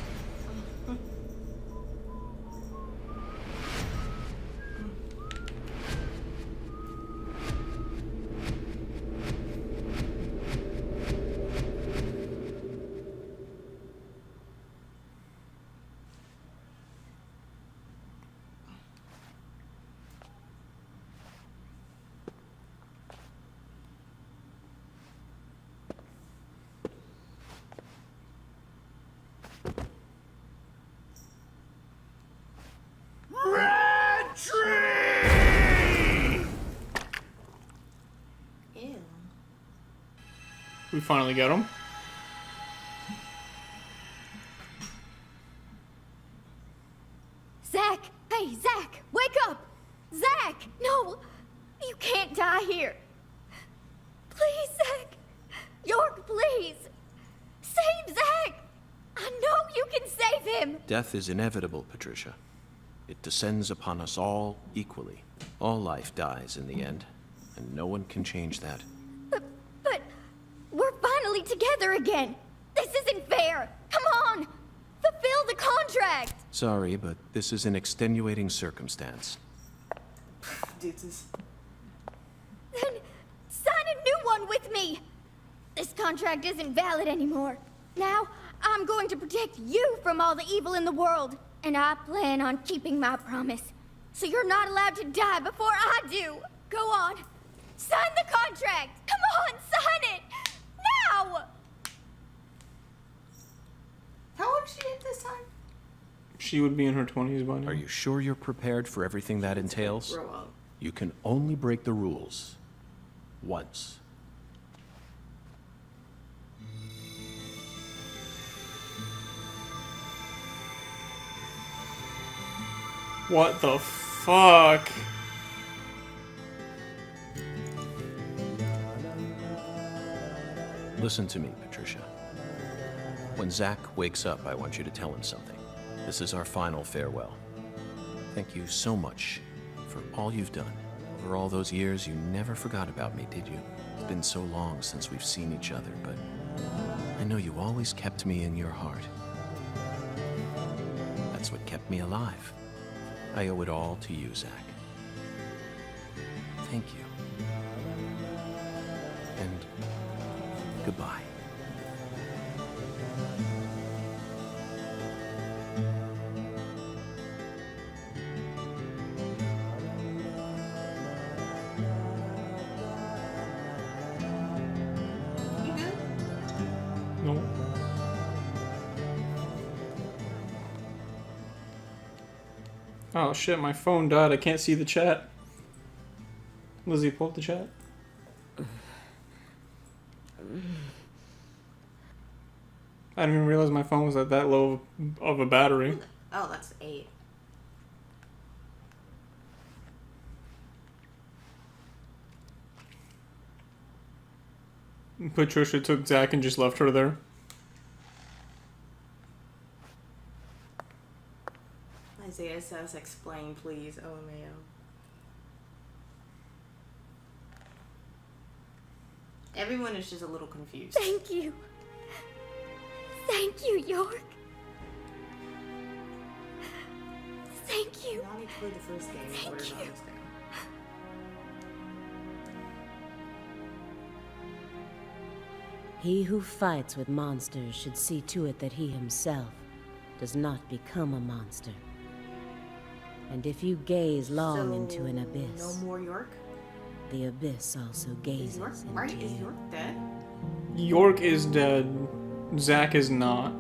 Ew. We finally get him. Zach! Hey, Zach! Wake up! Zach! No! You can't die here! Please, Zach! York, please! Save Zach! I know you can save him! Death is inevitable, Patricia. It descends upon us all equally. All life dies in the end, and no one can change that. But we're finally together again! This isn't fair! Come on! Fulfill the contract! Sorry, but this is an extenuating circumstance. Deuces. Then sign a new one with me! This contract isn't valid anymore. Now, I'm going to protect you from all the evil in the world. And I plan on keeping my promise. So you're not allowed to die before I do. Go on. Sign the contract. Come on, sign it. Now! How old is she at this time? She would be in her 20s by now. Are you sure you're prepared for everything that entails? Grow up. You can only break the rules once. What the fuck? Listen to me, Patricia. When Zach wakes up, I want you to tell him something. This is our final farewell. Thank you so much for all you've done. For all those years, you never forgot about me, did you? It's been so long since we've seen each other, but I know you always kept me in your heart. That's what kept me alive. I owe it all to you, Zach. Thank you. And goodbye. You good? No. Oh shit, my phone died. I can't see the chat. Lizzie, pull up the chat. I didn't even realize my phone was at that low of a battery. Oh, that's 8. Patricia took Zach and just left her there. Isaiah says, explain, please. OMAO. Everyone is just a little confused. Thank you. Thank you, York. Thank you. Y'all need to play the first game before Thank you're you. not down. He who fights with monsters should see to it that he himself does not become a monster. And if you gaze long into an No abyss, more York? the abyss also Is gazes York into right? Is you. York dead? York is dead. Zach is not.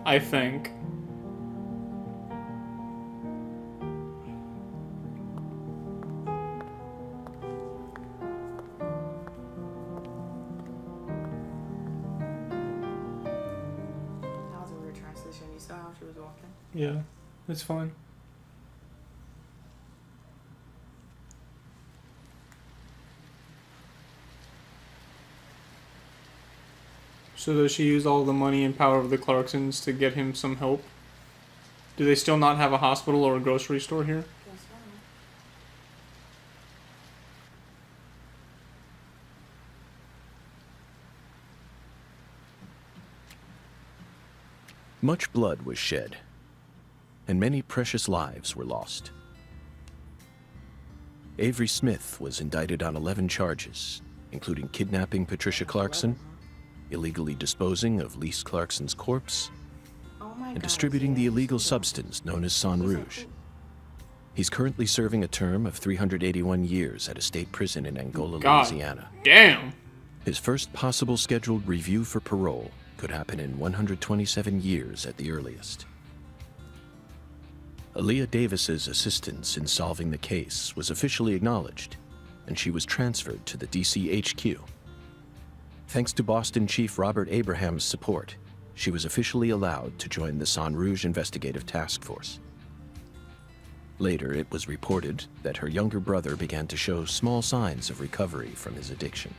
I think. Yeah, it's fine. So does she use all the money and power of the Clarksons to get him some help? Do they still not have a hospital or a grocery store here? Guess not. Much blood was shed, and many precious lives were lost. Avery Smith was indicted on 11 charges, including kidnapping Patricia Clarkson, illegally disposing of Lise Clarkson's corpse, Oh my and God, distributing the yeah. illegal substance known as Sang Rouge. He's currently serving a term of 381 years at a state prison in Angola, God. Louisiana. Damn! His first possible scheduled review for parole could happen in 127 years at the earliest. Aaliyah Davis's assistance in solving the case was officially acknowledged, and she was transferred to the DC HQ. Thanks to Boston Chief Robert Abraham's support, she was officially allowed to join the Sang Rouge Investigative Task Force. Later, it was reported that her younger brother began to show small signs of recovery from his addiction.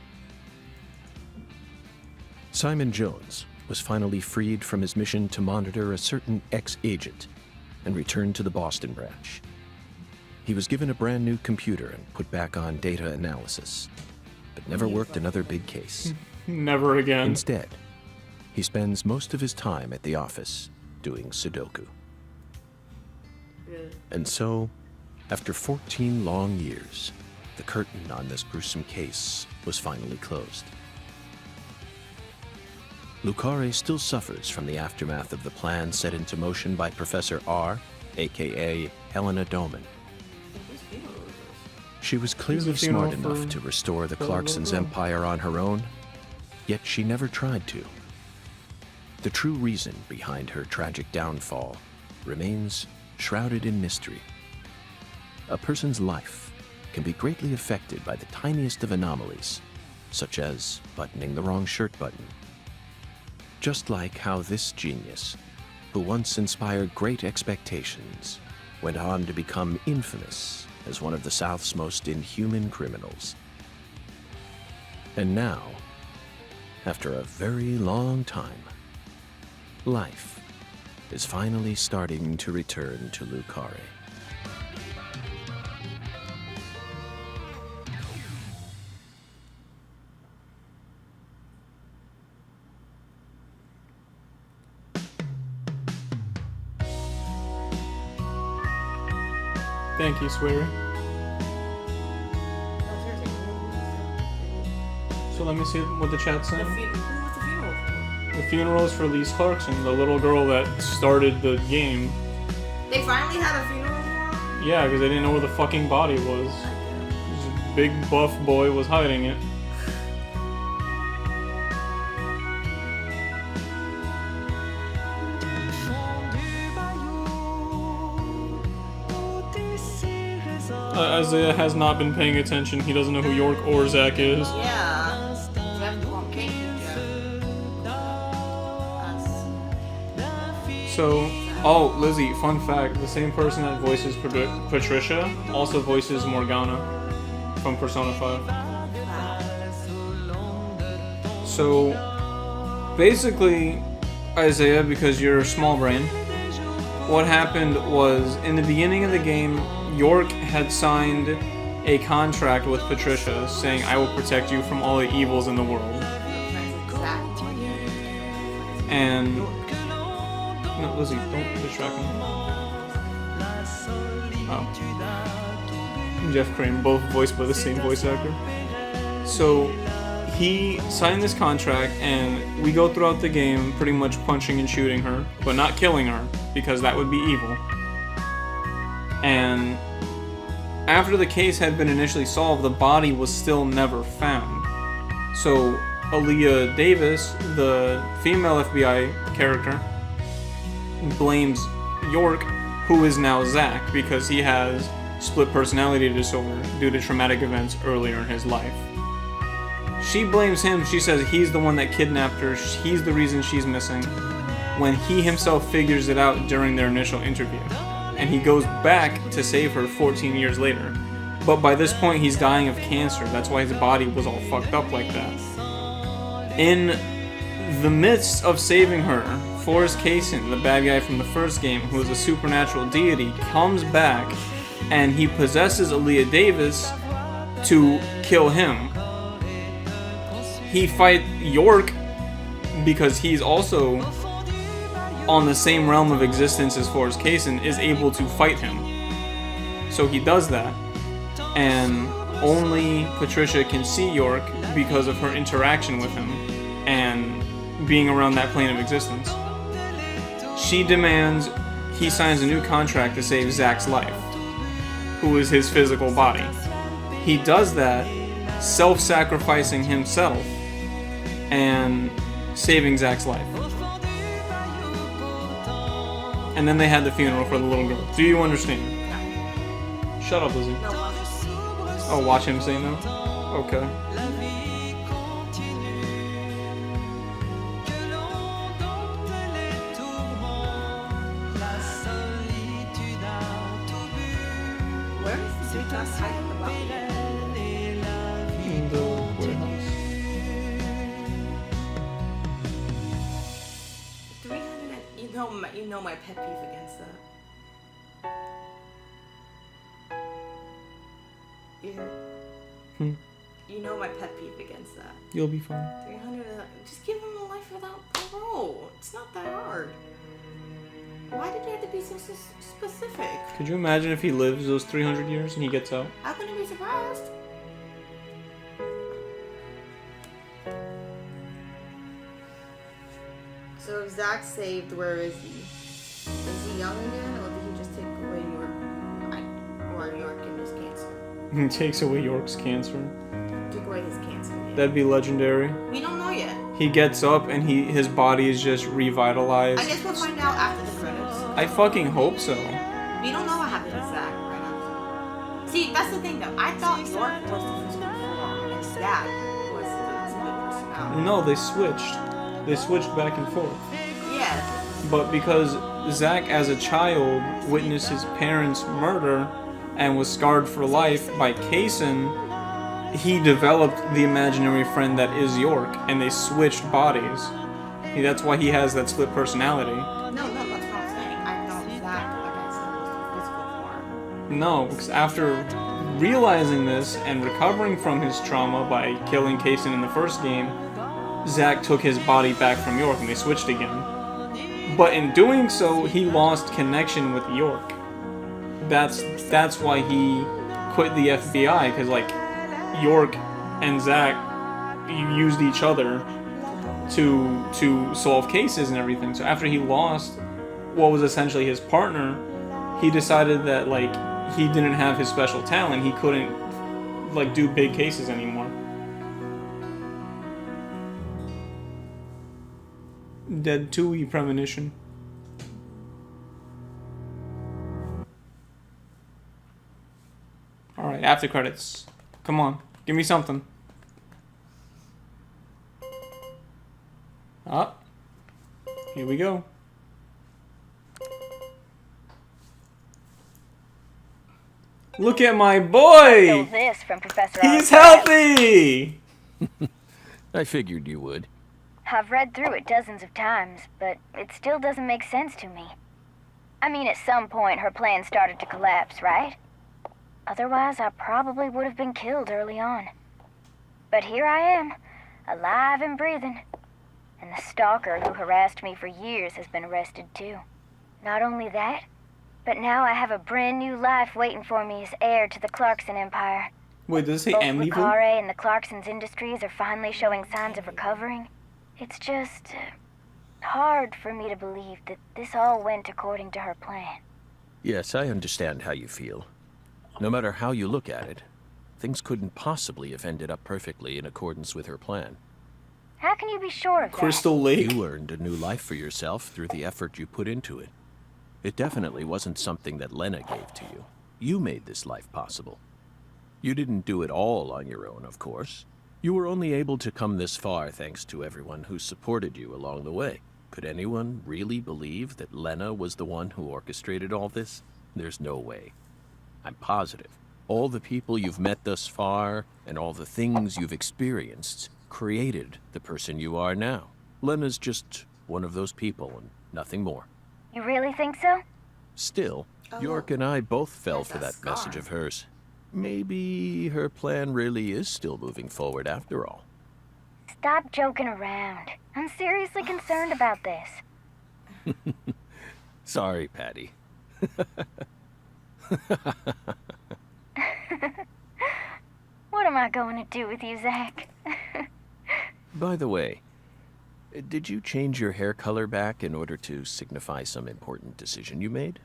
Simon Jones was finally freed from his mission to monitor a certain ex-agent and returned to the Boston branch. He was given a brand new computer and put back on data analysis, but never worked another big case. Never again. Instead, he spends most of his time at the office doing Sudoku. And so, after 14 long years, the curtain on this gruesome case was finally closed. Lucare still suffers from the aftermath of the plan set into motion by Professor R, aka Helena Doman. She was clearly There's a funeral smart enough for- to restore the for Clarksons' Logan. empire on her own, yet she never tried to. The true reason behind her tragic downfall remains shrouded in mystery. A person's life can be greatly affected by the tiniest of anomalies, such as buttoning the wrong shirt button. Just like how this genius, who once inspired great expectations, went on to become infamous as one of the South's most inhuman criminals. And now, after a very long time, life is finally starting to return to Lucare. Thank you, Sweary. So let me see what the chat's saying. Who was the funeral for? The funeral is for Lise Clarkson, the little girl that started the game. They finally had a funeral for her? Yeah, because they didn't know where the fucking body was. This big buff boy was hiding it. Isaiah has not been paying attention. He doesn't know who York or Zach is. Yeah. Jeff Blumkate, Jeff. So, oh, Lizzie, fun fact, the same person that voices Patricia also voices Morgana from Persona 5. So, basically, Isaiah, because you're a small brain, what happened was, in the beginning of the game, York had signed a contract with Patricia saying, I will protect you from all the evils in the world. And... No, Lizzie, don't distract me. Oh. Jeff Crane, both voiced by the same voice actor. So, he signed this contract, and we go throughout the game pretty much punching and shooting her, but not killing her, because that would be evil. And after the case had been initially solved, the body was still never found. So Aaliyah Davis, the female FBI character, blames York, who is now Zach, because he has split personality disorder due to traumatic events earlier in his life. She blames him. She says he's the one that kidnapped her. He's the reason she's missing. when he himself figures it out during their initial interview. And he goes back to save her 14 years later. But by this point, he's dying of cancer. That's why his body was all fucked up like that. In the midst of saving her, Forrest Kaysen, the bad guy from the first game, who is a supernatural deity, comes back and he possesses Aaliyah Davis to kill him. He fights York because he's also on the same realm of existence as Forrest Kaysen, is able to fight him. So he does that. And only Patricia can see York because of her interaction with him and being around that plane of existence. She demands he signs a new contract to save Zach's life, who is his physical body. He does that, self-sacrificing himself and saving Zach's life. And then they had the funeral for the little girl. Do you understand? Shut up, Lizzie. Oh, watch him say no? Okay. Where is the sweet dust hiding the body? In the warehouse. 300 and, you know my pet peeve against that. You know my pet peeve against that. You'll be fine. 300, just give him a life without parole. It's not that hard. Why did you have to be so specific? Could you imagine if he lives those 300 years and he gets out? How can you be surprised? So if Zach's saved, where is he? Is he young again, or did he just take away York and his cancer? He takes away York's cancer. Took away his cancer. Yeah. That'd be legendary. We don't know yet. He gets up and his body is just revitalized. I guess we'll find out after the credits. I fucking hope so. We don't know what happened to Zach right after. See, that's the thing though. I thought York was the physical form and Zach was the personality. No, they switched. They switched back and forth. Yes. But because Zach as a child witnessed his parents' murder and was scarred for life by Kaysen, he developed the imaginary friend that is York, and they switched bodies. That's why he has that split personality. No, that's what I'm saying. I thought Zach, like I said, was the physical form. No, because after realizing this and recovering from his trauma by killing Kaysen in the first game, Zach took his body back from York and they switched again. But in doing so, he lost connection with York. That's why he quit the FBI, because like York and Zach used each other to solve cases and everything. So after he lost what was essentially his partner, he decided that like he didn't have his special talent. He couldn't like do big cases anymore. Dead 2E Premonition. Alright, after credits. Come on, give me something. Ah, here we go. Look at my boy! This from Professor He's healthy! I figured you would. I've read through it dozens of times, but it still doesn't make sense to me. I mean, at some point her plan started to collapse, right? Otherwise, I probably would have been killed early on. But here I am, alive and breathing. And the stalker who harassed me for years has been arrested too. Not only that, but now I have a brand new life waiting for me as heir to the Clarkson Empire. Wait, does it say Both Amityville? Lucare and the Clarkson's industries are finally showing signs of recovering. It's just hard for me to believe that this all went according to her plan. Yes, I understand how you feel. No matter how you look at it, things couldn't possibly have ended up perfectly in accordance with her plan. How can you be sure of that? Crystal Lake? You earned a new life for yourself through the effort you put into it. It definitely wasn't something that Lena gave to you. You made this life possible. You didn't do it all on your own, of course. You were only able to come this far thanks to everyone who supported you along the way. Could anyone really believe that Lena was the one who orchestrated all this? There's no way. I'm positive. All the people you've met thus far, and all the things you've experienced, created the person you are now. Lena's just one of those people, and nothing more. You really think so? Still, York and I both fell for that scar. message of hers. Maybe her plan really is still moving forward after all. Stop joking around. I'm seriously concerned about this. Sorry, Patty. What am I going to do with you, Zach? By the way, did you change your hair color back in order to signify some important decision you made?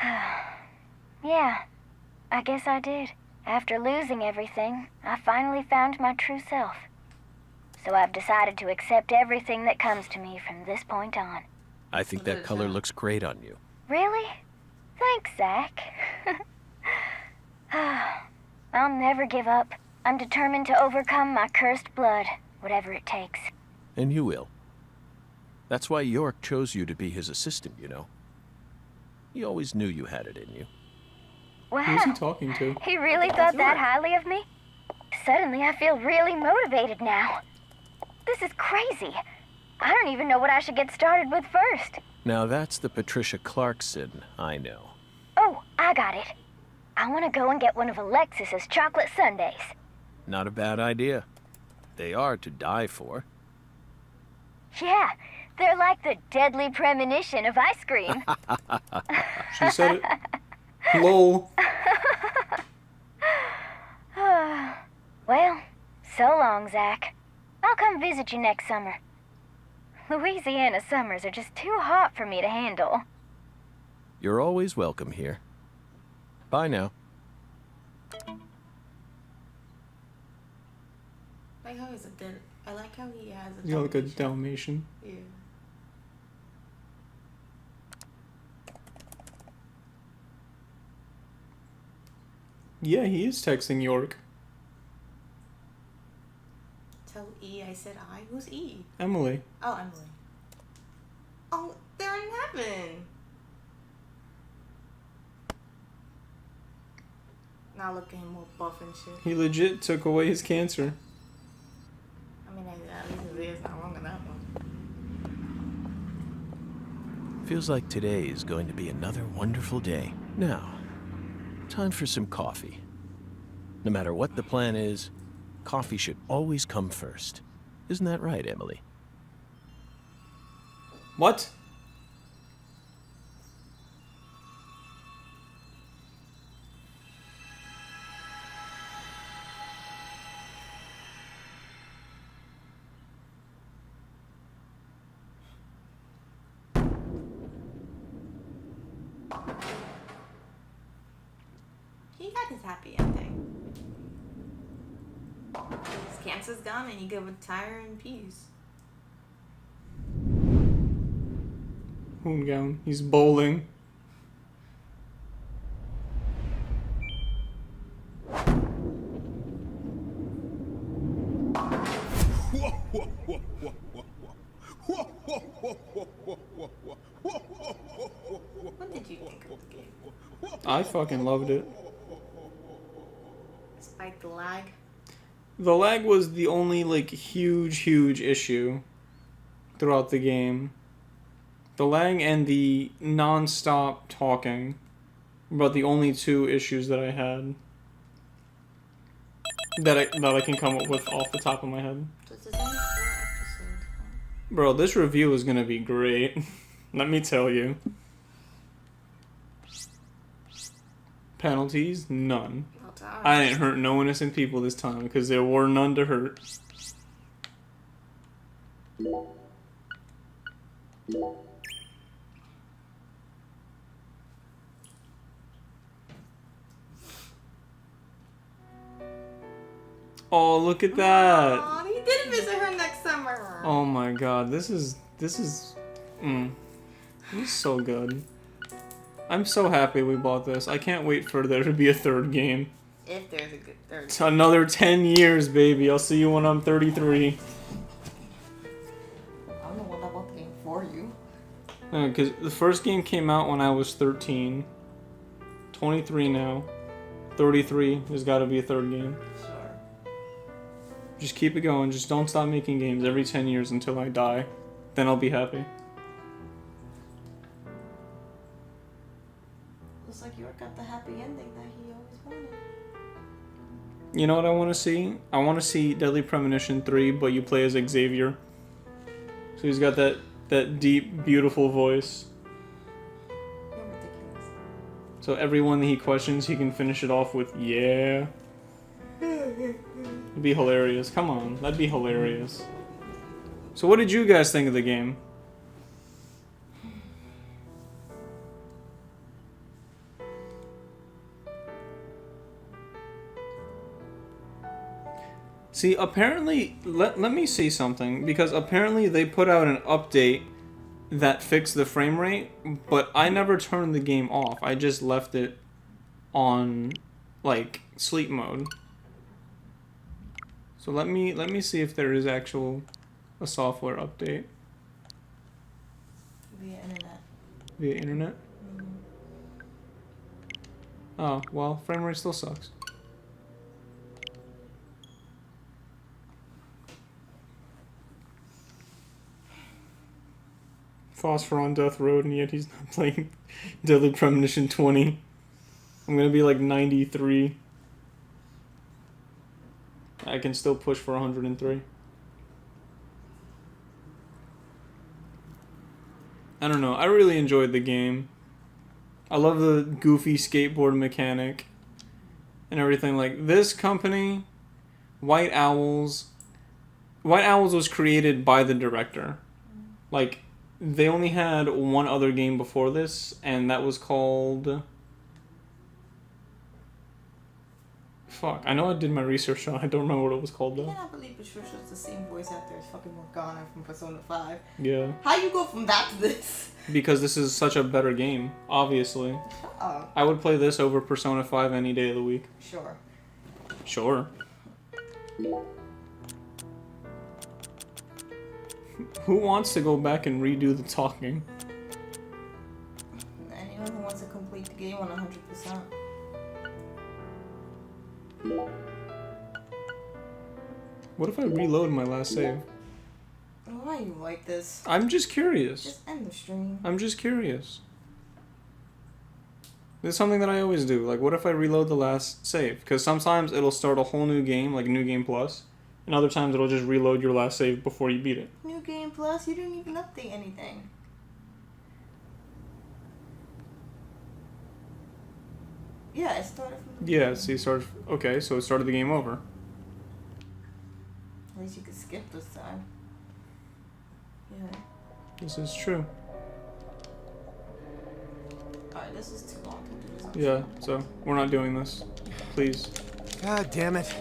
Yeah, I guess I did. After losing everything, I finally found my true self. So I've decided to accept everything that comes to me from this point on. I think that color looks great on you. Really? Thanks, Zach. I'll never give up. I'm determined to overcome my cursed blood, whatever it takes. And you will. That's why York chose you to be his assistant, you know. He always knew you had it in you. Wow. Who's he talking to? He really thought that highly of me? Suddenly I feel really motivated now. This is crazy. I don't even know what I should get started with first. Now that's the Patricia Clarkson I know. Oh, I got it. I want to go and get one of Alexis's chocolate sundaes. Not a bad idea. They are to die for. Yeah, they're like the deadly premonition of ice cream. She said it. Lol. Well, so long, Zach. I'll come visit you next summer. Louisiana summers are just too hot for me to handle. You're always welcome here. Bye now. Like how he's a dead. I like how he has a. He's got like a Dalmatian. Yeah. Yeah, he is texting York. Tell E I said I. Who's E? Emily. Oh, Emily. Oh, they're in heaven. Now look at him all buff and shit. He legit took away his cancer. I mean, at least his not wrong in that one. Feels like today is going to be another wonderful day. Now, time for some coffee. No matter what the plan is, coffee should always come first. Isn't that right, Emily? What? He got his happy ending. His cancer's gone and he could retire in peace. Hoongown. He's bowling. What did you think of the game? I fucking loved it. Despite the lag? The lag was the only, like, huge issue throughout the game. The lag and the non-stop talking were about the only two issues that I had. That I can come up with off the top of my head. So there's only 4 episodes. Bro, this review is gonna be great. Let me tell you. Penalties? None. I didn't hurt no innocent people this time because there were none to hurt. Oh, look at that. Aw, he did visit her next summer. Oh my god, this is so good. I'm so happy we bought this. I can't wait for there to be a third game. If there's a good third. It's another 10 years, baby. I'll see you when I'm 33. I don't know what about the game. Because the first game came out when I was 13. 23 now. 33. There's got to be a third game. Sure. Just keep it going. Just don't stop making games every 10 years until I die. Then I'll be happy. Looks like York got the happy ending that he always wanted. You know what I want to see? I want to see Deadly Premonition 3, but you play as Xavier. So he's got that deep, beautiful voice. You're ridiculous. So everyone that he questions, he can finish it off with, yeah. It'd be hilarious. Come on, that'd be hilarious. So what did you guys think of the game? See, apparently, let me say something, because apparently they put out an update that fixed the frame rate, but I never turned the game off. I just left it on, like, sleep mode. So let me see if there is a software update. Via internet. Via internet? Mm-hmm. Oh, well, frame rate still sucks. Phosphor on Death Road, and yet he's not playing Deadly Premonition 20. I'm gonna be like 93. I can still push for 103. I don't know. I really enjoyed the game. I love the goofy skateboard mechanic and everything. Like, this company, White Owls was created by the director. Like, they only had one other game before this, and that was called... Fuck, I know I did my research on it. I don't remember what it was called, I though. cannot believe Patricia's the same voice actor as fucking Morgana from Persona 5. Yeah. How you go from that to this? Because this is such a better game, obviously. Oh, I would play this over Persona 5 any day of the week. sure. Sure. Who wants to go back and redo the talking? Anyone who wants to complete the game 100%. What if I reload my last save? Why are you like this? I'm just curious. Just end the stream. I'm just curious. This is something that I always do. Like, what if I reload the last save? Because sometimes it'll start a whole new game, like New Game Plus. And other times it'll just reload your last save before you beat it. New Game Plus, you didn't even update anything. Yeah, it started from the Yeah, see, okay, so it started the game over. At least you could skip this time. Yeah. This is true. Alright, this is too long to do this. Yeah, so we're not doing this. Please, God damn it.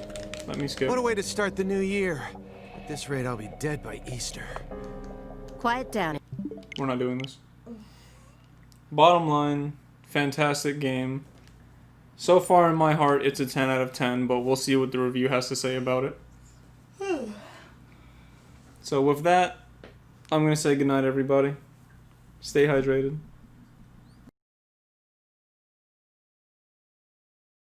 let me skip. What a way to start the new year. At this rate, I'll be dead by Easter. Quiet down. We're not doing this. Bottom line, fantastic game. So far in my heart, it's a 10 out of 10, but we'll see what the review has to say about it. So with that, I'm going to say goodnight, everybody. Stay hydrated.